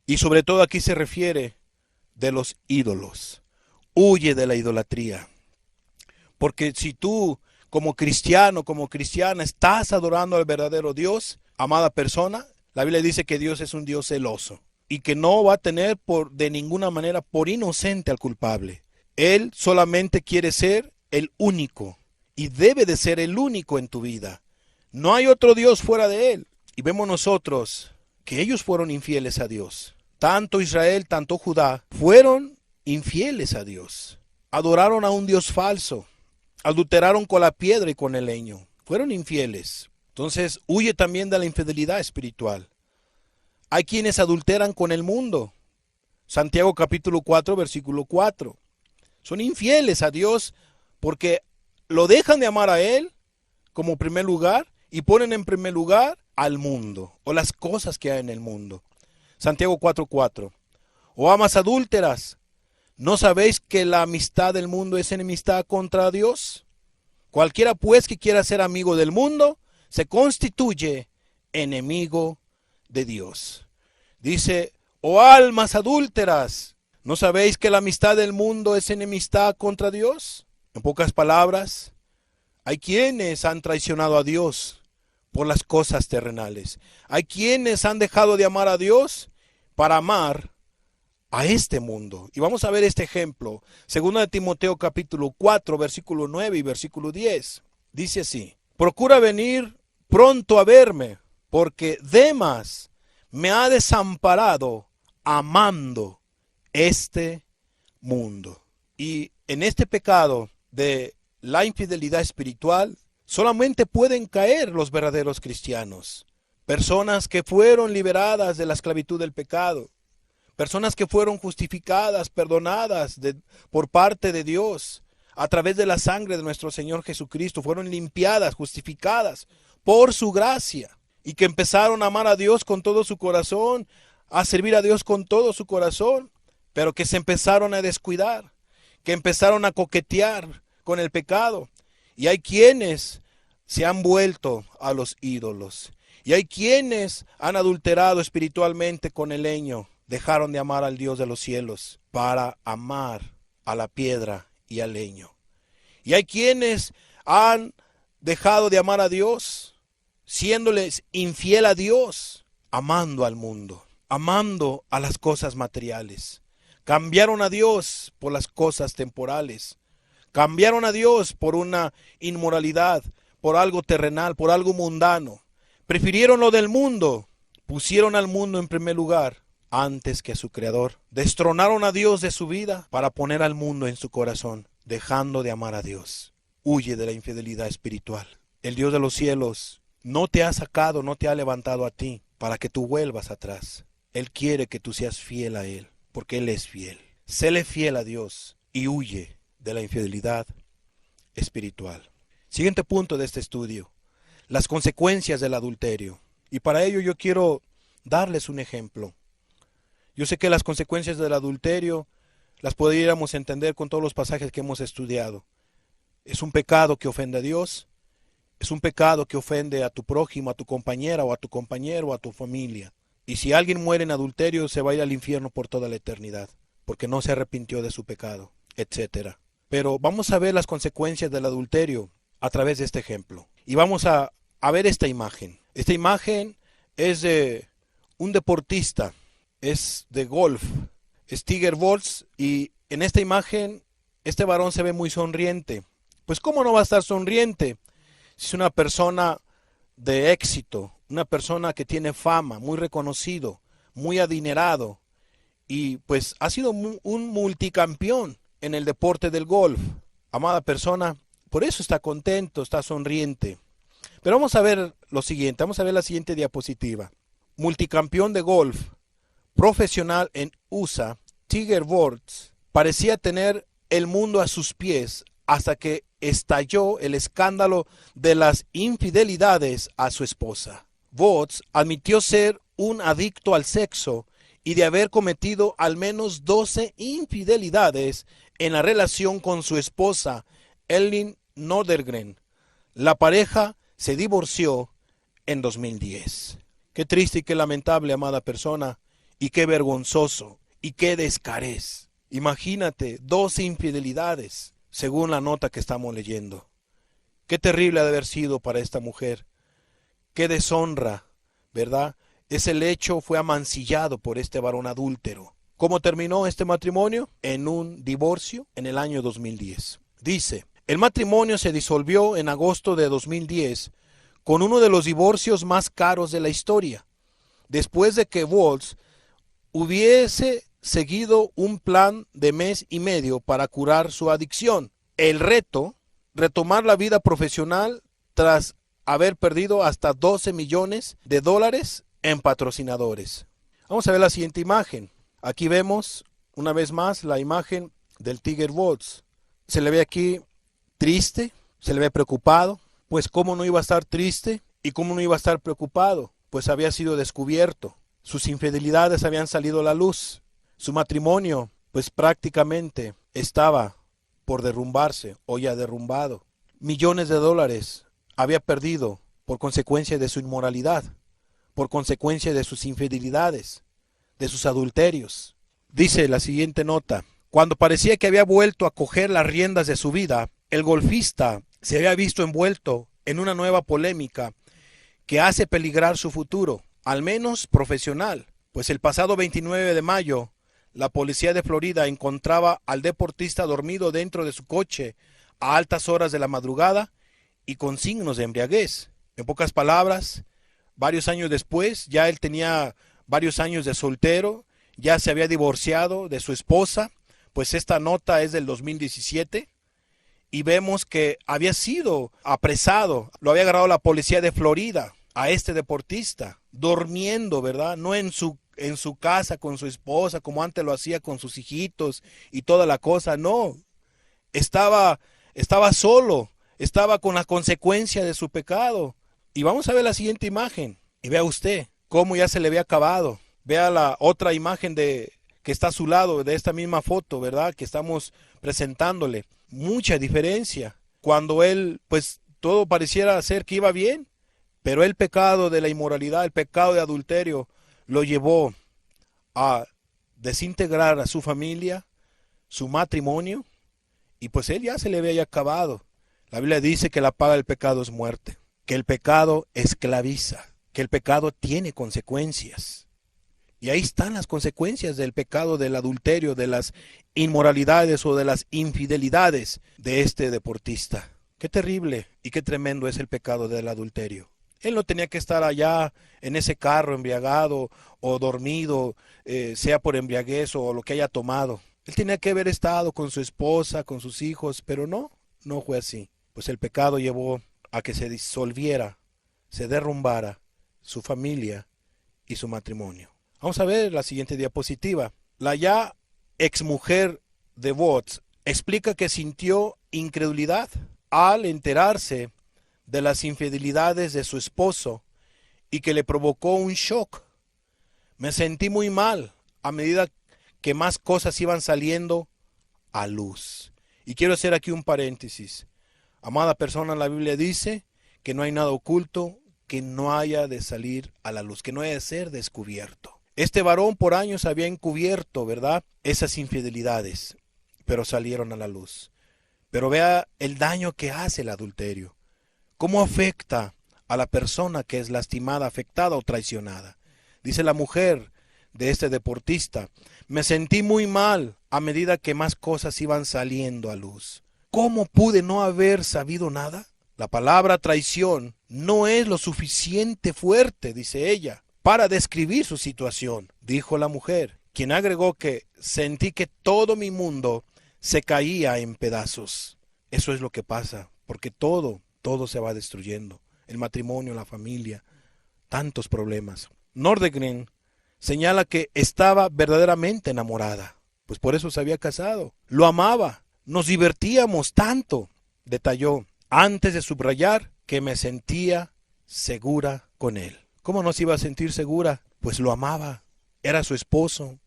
Speaker 1: Y sobre todo aquí se refiere de los ídolos. Huye de la idolatría. Porque si tú, como cristiano, como cristiana, estás adorando al verdadero Dios, amada persona, la Biblia dice que Dios es un Dios celoso y que no va a tener de ninguna manera por inocente al culpable. Él solamente quiere ser el único y debe de ser el único en tu vida. No hay otro Dios fuera de él. Y vemos nosotros que ellos fueron infieles a Dios. Tanto Israel, tanto Judá fueron infieles a Dios. Adoraron a un Dios falso. Adulteraron con la piedra y con el leño. Fueron infieles. Entonces huye también de la infidelidad espiritual. Hay quienes adulteran con el mundo. Santiago capítulo 4, versículo 4. Son infieles a Dios porque lo dejan de amar a Él como primer lugar y ponen en primer lugar al mundo o las cosas que hay en el mundo. Santiago 4:4. O amas adúlteras, ¿no sabéis que la amistad del mundo es enemistad contra Dios? Cualquiera pues que quiera ser amigo del mundo, se constituye enemigo de Dios. Dice, oh almas adúlteras, ¿no sabéis que la amistad del mundo es enemistad contra Dios? En pocas palabras, hay quienes han traicionado a Dios por las cosas terrenales. Hay quienes han dejado de amar a Dios para amar a este mundo. Y vamos a ver este ejemplo. Segunda de Timoteo capítulo 4, versículo 9 y versículo 10. Dice así. procura venir pronto a verme, porque Demas me ha desamparado amando este mundo. Y en este pecado de la infidelidad espiritual solamente pueden caer los verdaderos cristianos. Personas que fueron liberadas de la esclavitud del pecado. Personas que fueron justificadas, perdonadas por parte de Dios a través de la sangre de nuestro Señor Jesucristo. Fueron limpiadas, justificadas por su gracia. Y que empezaron a amar a Dios con todo su corazón, a servir a Dios con todo su corazón, pero que se empezaron a descuidar, que empezaron a coquetear con el pecado. Y hay quienes se han vuelto a los ídolos. Y hay quienes han adulterado espiritualmente con el leño. Dejaron de amar al Dios de los cielos para amar a la piedra y al leño. Y hay quienes han dejado de amar a Dios, siéndoles infiel a Dios, amando al mundo, amando a las cosas materiales. Cambiaron a Dios por las cosas temporales. Cambiaron a Dios por una inmoralidad, por algo terrenal, por algo mundano. Prefirieron lo del mundo, pusieron al mundo en primer lugar antes que a su Creador. Destronaron a Dios de su vida para poner al mundo en su corazón, dejando de amar a Dios. Huye de la infidelidad espiritual. El Dios de los cielos no te ha sacado, no te ha levantado a ti para que tú vuelvas atrás. Él quiere que tú seas fiel a Él, porque Él es fiel. Séle fiel a Dios y huye de la infidelidad espiritual. Siguiente punto de este estudio: las consecuencias del adulterio. Y para ello yo quiero darles un ejemplo. Yo sé que las consecuencias del adulterio las podríamos entender con todos los pasajes que hemos estudiado. Es un pecado que ofende a Dios, es un pecado que ofende a tu prójimo, a tu compañera o a tu compañero o a tu familia. Y si alguien muere en adulterio, se va a ir al infierno por toda la eternidad, porque no se arrepintió de su pecado, etc. Pero vamos a ver las consecuencias del adulterio a través de este ejemplo. Y vamos a ver esta imagen. Esta imagen es de un deportista, es de golf, es Tiger Woods, y en esta imagen este varón se ve muy sonriente. Pues ¿cómo no va a estar sonriente? Si es una persona de éxito, una persona que tiene fama, muy reconocido, muy adinerado, y pues ha sido un multicampeón en el deporte del golf. Amada persona, por eso está contento, está sonriente. Pero vamos a ver lo siguiente, vamos a ver la siguiente diapositiva. Multicampeón de golf, profesional en USA, Tiger Woods parecía tener el mundo a sus pies hasta que estalló el escándalo de las infidelidades a su esposa. Woods admitió ser un adicto al sexo y de haber cometido al menos 12 infidelidades en la relación con su esposa, Elin Nordegren. La pareja se divorció en 2010. Qué triste y qué lamentable, amada persona, y qué vergonzoso, y qué descarez. Imagínate, 12 infidelidades, según la nota que estamos leyendo. Qué terrible ha de haber sido para esta mujer. Qué deshonra, ¿verdad? Ese lecho fue amancillado por este varón adúltero. ¿Cómo terminó este matrimonio? En un divorcio en el año 2010. Dice: el matrimonio se disolvió en agosto de 2010 con uno de los divorcios más caros de la historia, después de que Woods hubiese seguido un plan de mes y medio para curar su adicción. El reto: retomar la vida profesional tras haber perdido hasta 12 millones de dólares en patrocinadores. Vamos a ver la siguiente imagen. Aquí vemos una vez más la imagen del Tiger Woods. Se le ve aquí triste, se le ve preocupado. Pues cómo no iba a estar triste y cómo no iba a estar preocupado, pues había sido descubierto. Sus infidelidades habían salido a la luz. Su matrimonio pues prácticamente estaba por derrumbarse o ya derrumbado. Millones de dólares había perdido por consecuencia de su inmoralidad, por consecuencia de sus infidelidades, de sus adulterios. Dice la siguiente nota: cuando parecía que había vuelto a coger las riendas de su vida, el golfista se había visto envuelto en una nueva polémica que hace peligrar su futuro, al menos profesional, pues el pasado 29 de mayo, la policía de Florida encontraba al deportista dormido dentro de su coche a altas horas de la madrugada y con signos de embriaguez. En pocas palabras, varios años después, ya él tenía varios años de soltero, ya se había divorciado de su esposa, pues esta nota es del 2017, y vemos que había sido apresado, lo había agarrado la policía de Florida a este deportista, durmiendo, ¿verdad? No en su casa con su esposa, como antes lo hacía con sus hijitos y toda la cosa, no. Estaba solo, estaba con la consecuencia de su pecado. Y vamos a ver la siguiente imagen. Y vea usted cómo ya se le había acabado. Vea la otra imagen que está a su lado de esta misma foto, ¿verdad? Que estamos presentándole. Mucha diferencia. Cuando él, pues todo pareciera ser que iba bien, pero el pecado de la inmoralidad, el pecado de adulterio, lo llevó a desintegrar a su familia, su matrimonio, y pues él ya se le había acabado. La Biblia dice que la paga del pecado es muerte, que el pecado esclaviza, que el pecado tiene consecuencias. Y ahí están las consecuencias del pecado del adulterio, de las inmoralidades o de las infidelidades de este deportista. Qué terrible y qué tremendo es el pecado del adulterio. Él no tenía que estar allá en ese carro embriagado o dormido, sea por embriaguez o lo que haya tomado. Él tenía que haber estado con su esposa, con sus hijos, pero no fue así. Pues el pecado llevó a que se disolviera, se derrumbara su familia y su matrimonio. Vamos a ver la siguiente diapositiva. La ya exmujer de Watts explica que sintió incredulidad al enterarse de las infidelidades de su esposo y que le provocó un shock. Me sentí muy mal a medida que más cosas iban saliendo a luz. Y quiero hacer aquí un paréntesis. Amada persona, la Biblia dice que no hay nada oculto que no haya de salir a la luz, que no haya de ser descubierto. Este varón por años había encubierto, ¿verdad?, esas infidelidades, pero salieron a la luz. Pero vea el daño que hace el adulterio. ¿Cómo afecta a la persona que es lastimada, afectada o traicionada? Dice la mujer de este deportista, me sentí muy mal a medida que más cosas iban saliendo a luz. ¿Cómo pude no haber sabido nada? La palabra traición no es lo suficiente fuerte, dice ella, para describir su situación, dijo la mujer, quien agregó que sentí que todo mi mundo se caía en pedazos. Eso es lo que pasa, porque todo se va destruyendo. El matrimonio, la familia, tantos problemas. Nordegren señala que estaba verdaderamente enamorada, pues por eso se había casado. Lo amaba, nos divertíamos tanto, detalló, antes de subrayar que me sentía segura con él. ¿Cómo no se iba a sentir segura? Pues lo amaba, era su esposo,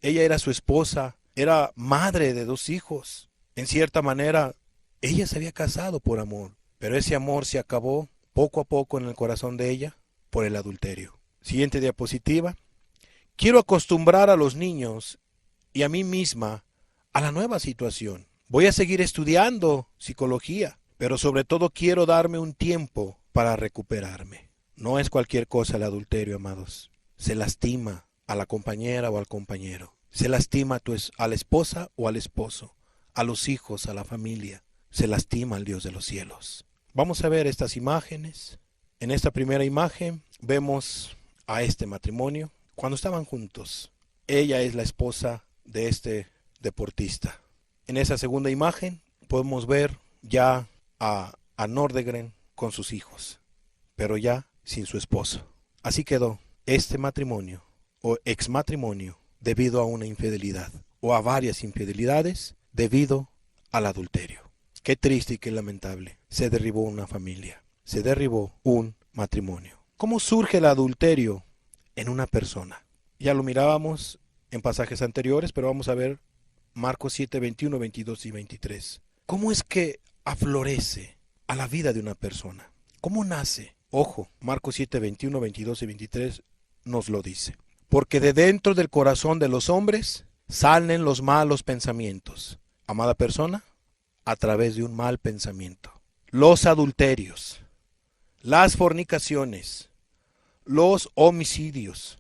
Speaker 1: ella era su esposa, era madre de 2 hijos. En cierta manera, ella se había casado por amor, pero ese amor se acabó poco a poco en el corazón de ella por el adulterio. Siguiente diapositiva. Quiero acostumbrar a los niños y a mí misma a la nueva situación. Voy a seguir estudiando psicología, pero sobre todo quiero darme un tiempo para recuperarme. No es cualquier cosa el adulterio, amados. Se lastima a la compañera o al compañero. Se lastima a la esposa o al esposo, a los hijos, a la familia. Se lastima al Dios de los cielos. Vamos a ver estas imágenes. En esta primera imagen vemos a este matrimonio cuando estaban juntos. Ella es la esposa de este deportista. En esa segunda imagen podemos ver ya a Nordegren con sus hijos, pero ya sin su esposo. Así quedó este matrimonio o exmatrimonio debido a una infidelidad o a varias infidelidades debido al adulterio. Qué triste y qué lamentable. Se derribó una familia, se derribó un matrimonio. ¿Cómo surge el adulterio en una persona? Ya lo mirábamos en pasajes anteriores, pero vamos a ver Marcos 7, 21, 22 y 23. ¿Cómo es que aflorece a la vida de una persona? ¿Cómo nace? Ojo, Marcos 7, 21, 22 y 23 nos lo dice. Porque de dentro del corazón de los hombres salen los malos pensamientos. Amada persona, a través de un mal pensamiento. Los adulterios, las fornicaciones, los homicidios,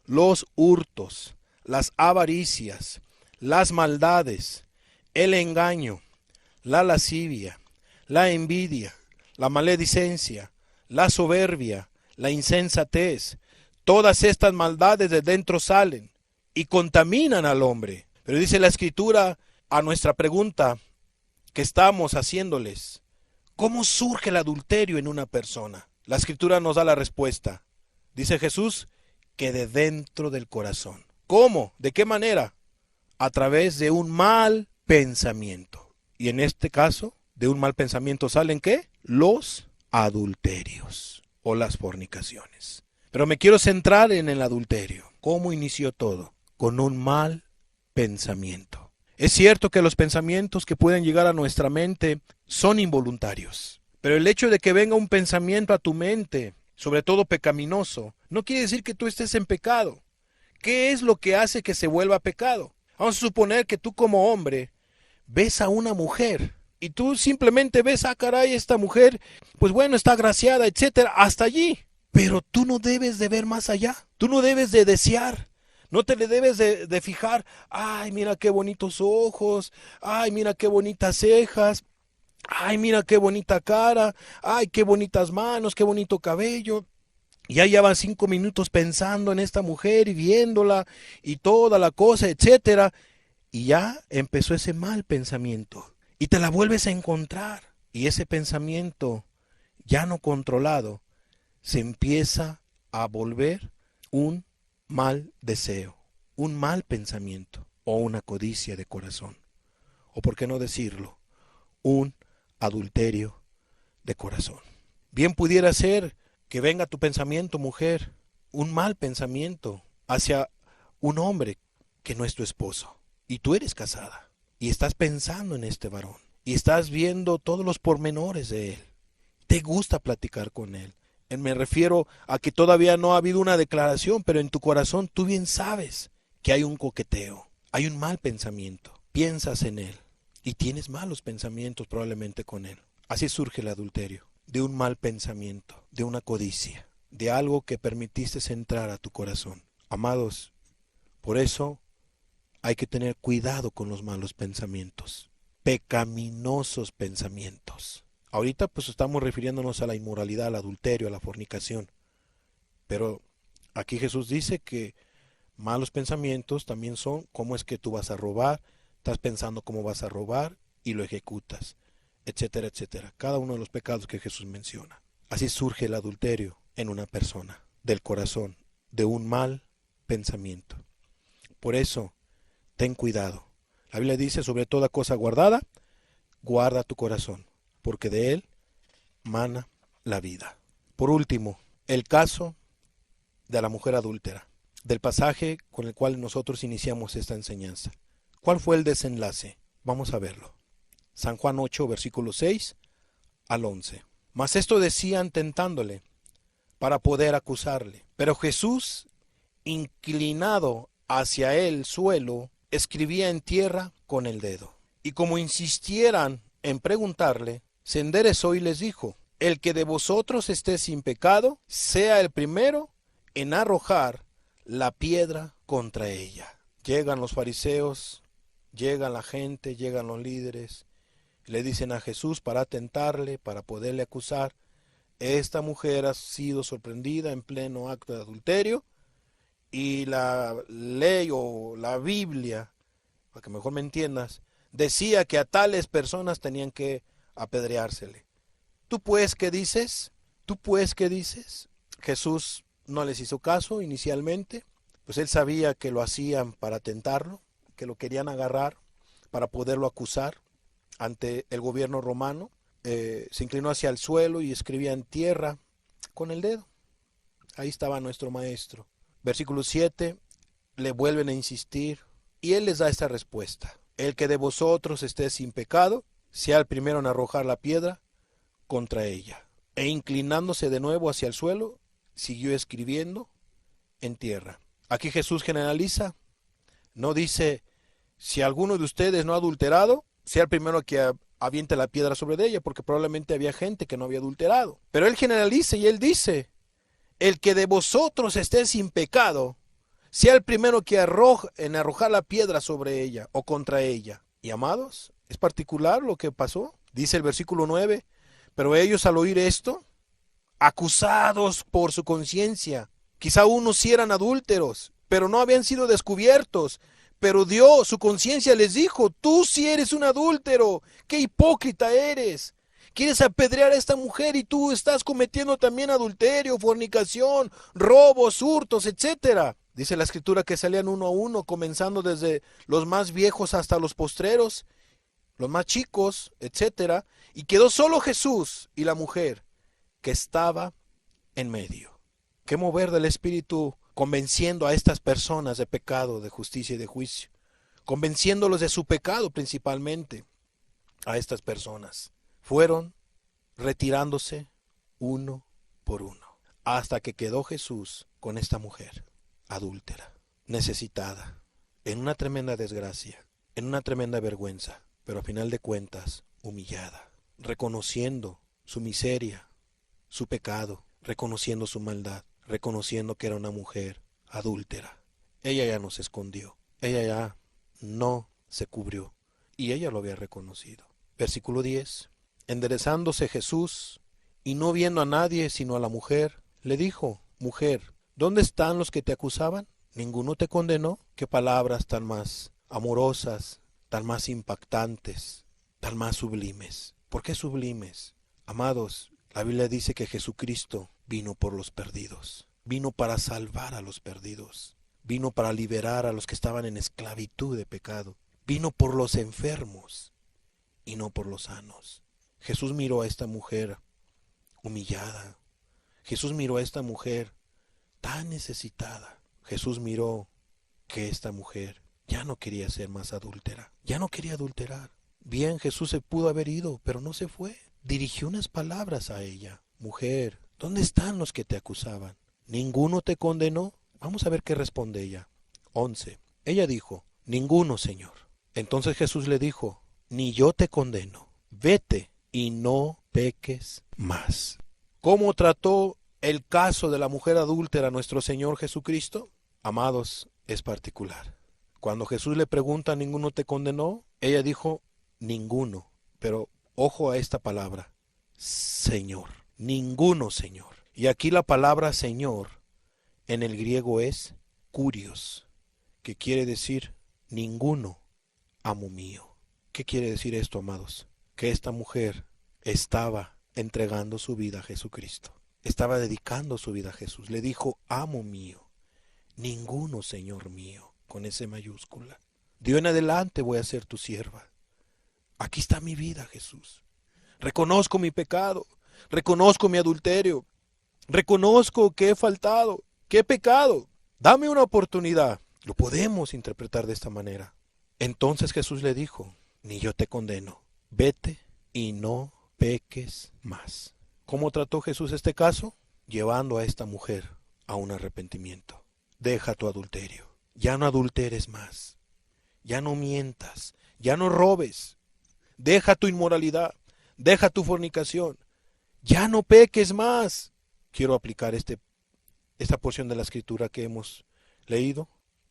Speaker 1: los hurtos, las avaricias, las maldades, el engaño, la lascivia, la envidia, la maledicencia, la soberbia, la insensatez. Todas estas maldades de dentro salen y contaminan al hombre. Pero dice la Escritura a nuestra pregunta que estamos haciéndoles: ¿cómo surge el adulterio en una persona? La Escritura nos da la respuesta. Dice Jesús que de dentro del corazón. ¿Cómo? ¿De qué manera? A través de un mal pensamiento. Y en este caso, de un mal pensamiento salen ¿qué? Los adulterios o las fornicaciones. Pero me quiero centrar en el adulterio. ¿Cómo inició todo? Con un mal pensamiento. Es cierto que los pensamientos que pueden llegar a nuestra mente son involuntarios. Pero el hecho de que venga un pensamiento a tu mente, sobre todo pecaminoso, no quiere decir que tú estés en pecado. ¿Qué es lo que hace que se vuelva pecado? Vamos a suponer que tú como hombre ves a una mujer y tú simplemente ves, caray, esta mujer, pues bueno, está agraciada, etcétera, hasta allí. Pero tú no debes de ver más allá. Tú no debes de desear. No te le debes de fijar, ay, mira qué bonitos ojos, ay, mira qué bonitas cejas, ay, mira qué bonita cara, ay, qué bonitas manos, qué bonito cabello. Y ya van 5 minutos pensando en esta mujer y viéndola y toda la cosa, etcétera. Y ya empezó ese mal pensamiento. Y te la vuelves a encontrar. Y ese pensamiento ya no controlado se empieza a volver un mal deseo, un mal pensamiento o una codicia de corazón. O por qué no decirlo, un adulterio de corazón. Bien pudiera ser que venga tu pensamiento, mujer, un mal pensamiento hacia un hombre que no es tu esposo. Y tú eres casada y estás pensando en este varón y estás viendo todos los pormenores de él. Te gusta platicar con él. Me refiero a que todavía no ha habido una declaración, pero en tu corazón tú bien sabes que hay un coqueteo, hay un mal pensamiento. Piensas en él y tienes malos pensamientos probablemente con él. Así surge el adulterio, de un mal pensamiento, de una codicia, de algo que permitiste entrar a tu corazón. Amados, por eso hay que tener cuidado con los malos pensamientos, pecaminosos pensamientos. Ahorita pues estamos refiriéndonos a la inmoralidad, al adulterio, a la fornicación. Pero aquí Jesús dice que malos pensamientos también son cómo es que tú vas a robar, estás pensando cómo vas a robar y lo ejecutas, etcétera, etcétera. Cada uno de los pecados que Jesús menciona. Así surge el adulterio en una persona, del corazón, de un mal pensamiento. Por eso, ten cuidado. La Biblia dice, sobre toda cosa guardada, guarda tu corazón, porque de él mana la vida. Por último, el caso de la mujer adúltera, del pasaje con el cual nosotros iniciamos esta enseñanza. ¿Cuál fue el desenlace? Vamos a verlo. San Juan 8, versículos 6 al 11. Mas esto decían tentándole, para poder acusarle. Pero Jesús, inclinado hacia el suelo, escribía en tierra con el dedo. Y como insistieran en preguntarle, se enderezó y les dijo: el que de vosotros esté sin pecado, sea el primero en arrojar la piedra contra ella. Llegan los fariseos, llega la gente, llegan los líderes, le dicen a Jesús para tentarle, para poderle acusar. Esta mujer ha sido sorprendida en pleno acto de adulterio y la ley o la Biblia, para que mejor me entiendas, decía que a tales personas tenían que apedreársele. ¿Tú pues qué dices? ¿Tú pues qué dices? Jesús no les hizo caso inicialmente, pues él sabía que lo hacían para tentarlo, que lo querían agarrar para poderlo acusar ante el gobierno romano. Se inclinó hacia el suelo y escribía en tierra con el dedo. Ahí estaba nuestro maestro. Versículo 7, le vuelven a insistir y él les da esta respuesta: el que de vosotros esté sin pecado, sea el primero en arrojar la piedra contra ella. E inclinándose de nuevo hacia el suelo, siguió escribiendo en tierra. Aquí Jesús generaliza, no dice: si alguno de ustedes no ha adulterado, sea el primero que aviente la piedra sobre ella, porque probablemente había gente que no había adulterado. Pero él generaliza y él dice: el que de vosotros esté sin pecado, sea el primero que en arrojar la piedra sobre ella o contra ella. Y amados, es particular lo que pasó. Dice el versículo 9,
Speaker 2: Pero ellos al oír esto, acusados por su conciencia, quizá unos sí eran adúlteros, pero no habían sido descubiertos. Pero Dios, su conciencia les dijo, tú sí eres un adúltero, qué hipócrita eres. Quieres apedrear a esta mujer y tú estás cometiendo también adulterio, fornicación, robos, hurtos, etcétera. Dice la escritura que salían uno a uno, comenzando desde los más viejos hasta los postreros, los más chicos, etcétera. Y quedó solo Jesús y la mujer que estaba en medio. Qué mover del Espíritu convenciendo a estas personas de pecado, de justicia y de juicio. Convenciéndolos de su pecado principalmente a estas personas. Fueron retirándose uno por uno, hasta que quedó Jesús con esta mujer adúltera, necesitada, en una tremenda desgracia, en una tremenda vergüenza, pero a final de cuentas humillada, reconociendo su miseria, su pecado, reconociendo su maldad, reconociendo que era una mujer adúltera. Ella ya no se escondió, ella ya no se cubrió, y ella lo había reconocido. Versículo 10. Enderezándose Jesús, y no viendo a nadie sino a la mujer, le dijo, mujer, ¿dónde están los que te acusaban? ¿Ninguno te condenó? Qué palabras tan más amorosas, tan más impactantes, tan más sublimes. ¿Por qué sublimes? Amados, la Biblia dice que Jesucristo vino por los perdidos, vino para salvar a los perdidos, vino para liberar a los que estaban en esclavitud de pecado, vino por los enfermos y no por los sanos. Jesús miró a esta mujer humillada, Jesús miró a esta mujer tan necesitada. Jesús miró que esta mujer ya no quería ser más adúltera, ya no quería adulterar. Bien, Jesús se pudo haber ido, pero no se fue. Dirigió unas palabras a ella. Mujer, ¿dónde están los que te acusaban? ¿Ninguno te condenó? Vamos a ver qué responde ella. 11. Ella dijo, ninguno, Señor. Entonces Jesús le dijo, ni yo te condeno. Vete y no peques más. ¿Cómo trató el caso de la mujer adúltera nuestro Señor Jesucristo? Amados, es particular. Cuando Jesús le pregunta, ¿ninguno te condenó? Ella dijo, ninguno. Pero ojo a esta palabra, Señor. Ninguno, Señor. Y aquí la palabra Señor en el griego es kurios, que quiere decir ninguno, amo mío. ¿Qué quiere decir esto, amados? Que esta mujer estaba entregando su vida a Jesucristo. Estaba dedicando su vida a Jesús. Le dijo, amo mío. Ninguno, Señor mío, con S mayúscula. De hoy en adelante voy a ser tu sierva. Aquí está mi vida, Jesús. Reconozco mi pecado, reconozco mi adulterio, reconozco que he faltado, que he pecado. Dame una oportunidad. Lo podemos interpretar de esta manera. Entonces Jesús le dijo, ni yo te condeno. Vete y no peques más. ¿Cómo trató Jesús este caso? Llevando a esta mujer a un arrepentimiento. Deja tu adulterio. Ya no adulteres más. Ya no mientas. Ya no robes. Deja tu inmoralidad. Deja tu fornicación. Ya no peques más. Quiero aplicar esta porción de la escritura que hemos leído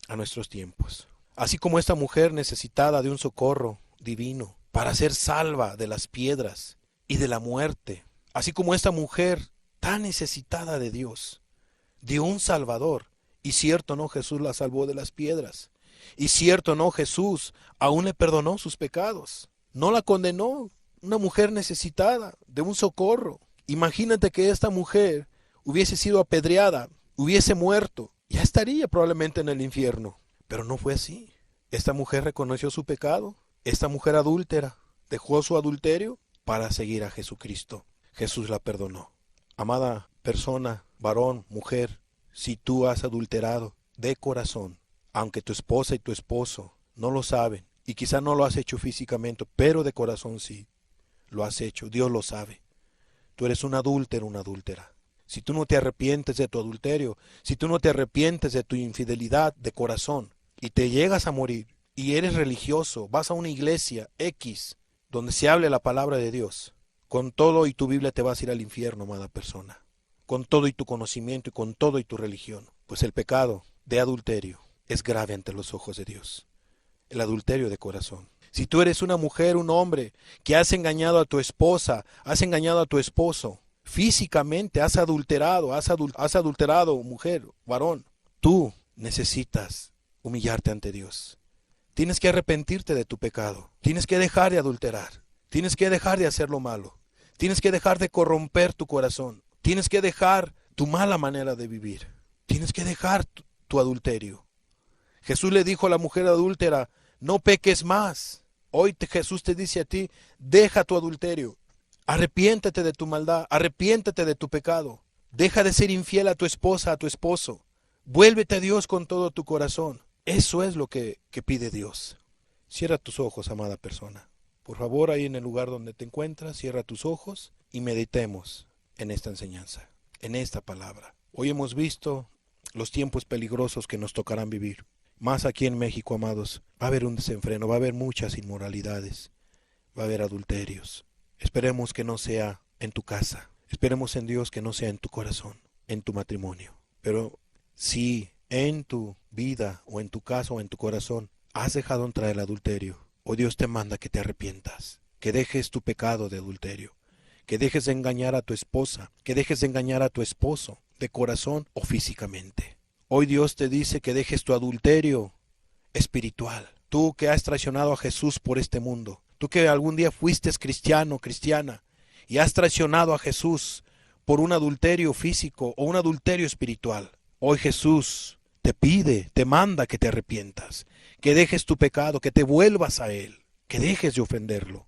Speaker 2: a nuestros tiempos. Así como esta mujer necesitada de un socorro divino para ser salva de las piedras y de la muerte, así como esta mujer tan necesitada de Dios, de un Salvador, y cierto no, Jesús la salvó de las piedras, y cierto no, Jesús aún le perdonó sus pecados, no la condenó. Una mujer necesitada de un socorro. Imagínate que esta mujer hubiese sido apedreada, hubiese muerto, ya estaría probablemente en el infierno. Pero no fue así. Esta mujer reconoció su pecado. Esta mujer adúltera dejó su adulterio para seguir a Jesucristo. Jesús la perdonó. Amada persona, varón, mujer, si tú has adulterado de corazón, aunque tu esposa y tu esposo no lo saben, y quizá no lo has hecho físicamente, pero de corazón sí, lo has hecho, Dios lo sabe. Tú eres un adúltero, una adúltera. Si tú no te arrepientes de tu adulterio, si tú no te arrepientes de tu infidelidad de corazón, y te llegas a morir, y eres religioso, vas a una iglesia X, donde se hable la palabra de Dios, con todo y tu Biblia te vas a ir al infierno, amada persona. Con todo y tu conocimiento y con todo y tu religión. Pues el pecado de adulterio es grave ante los ojos de Dios. El adulterio de corazón. Si tú eres una mujer, un hombre, que has engañado a tu esposa, has engañado a tu esposo, físicamente has adulterado, has adulterado, mujer, varón, tú necesitas humillarte ante Dios. Tienes que arrepentirte de tu pecado. Tienes que dejar de adulterar. Tienes que dejar de hacer lo malo. Tienes que dejar de corromper tu corazón. Tienes que dejar tu mala manera de vivir. Tienes que dejar tu adulterio. Jesús le dijo a la mujer adúltera, no peques más. Hoy Jesús te dice a ti, deja tu adulterio. Arrepiéntete de tu maldad, arrepiéntete de tu pecado. Deja de ser infiel a tu esposa, a tu esposo. Vuélvete a Dios con todo tu corazón. Eso es lo que pide Dios. Cierra tus ojos, amada persona. Por favor, ahí en el lugar donde te encuentras, cierra tus ojos y meditemos en esta enseñanza, en esta palabra. Hoy hemos visto los tiempos peligrosos que nos tocarán vivir. Más aquí en México, amados, va a haber un desenfreno, va a haber muchas inmoralidades, va a haber adulterios. Esperemos que no sea en tu casa, esperemos en Dios que no sea en tu corazón, en tu matrimonio. Pero si en tu vida o en tu casa o en tu corazón has dejado entrar el adulterio, hoy Dios te manda que te arrepientas, que dejes tu pecado de adulterio, que dejes de engañar a tu esposa, que dejes de engañar a tu esposo, de corazón o físicamente. Hoy Dios te dice que dejes tu adulterio espiritual. Tú que has traicionado a Jesús por este mundo, tú que algún día fuiste cristiano, cristiana, y has traicionado a Jesús por un adulterio físico o un adulterio espiritual. Hoy Jesús te pide, te manda que te arrepientas, que dejes tu pecado, que te vuelvas a Él, que dejes de ofenderlo.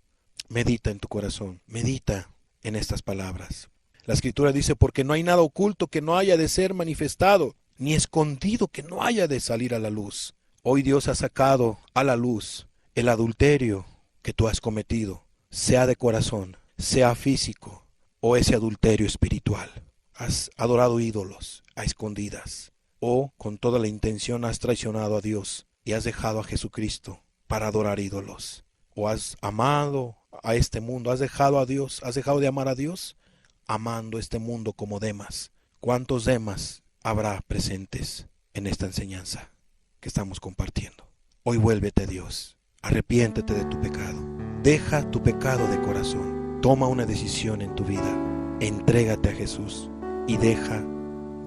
Speaker 2: Medita en tu corazón, medita en estas palabras. La Escritura dice, porque no hay nada oculto que no haya de ser manifestado, ni escondido que no haya de salir a la luz. Hoy Dios ha sacado a la luz el adulterio que tú has cometido, sea de corazón, sea físico o ese adulterio espiritual. Has adorado ídolos a escondidas o con toda la intención has traicionado a Dios y has dejado a Jesucristo para adorar ídolos. O has amado a este mundo, has dejado a Dios, has dejado de amar a Dios amando este mundo como Demas. ¿Cuántos Demas habrá presentes en esta enseñanza que estamos compartiendo? Hoy vuélvete a Dios, arrepiéntete de tu pecado, deja tu pecado de corazón, toma una decisión en tu vida, entrégate a Jesús y deja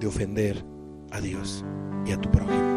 Speaker 2: de ofender a Dios y a tu prójimo.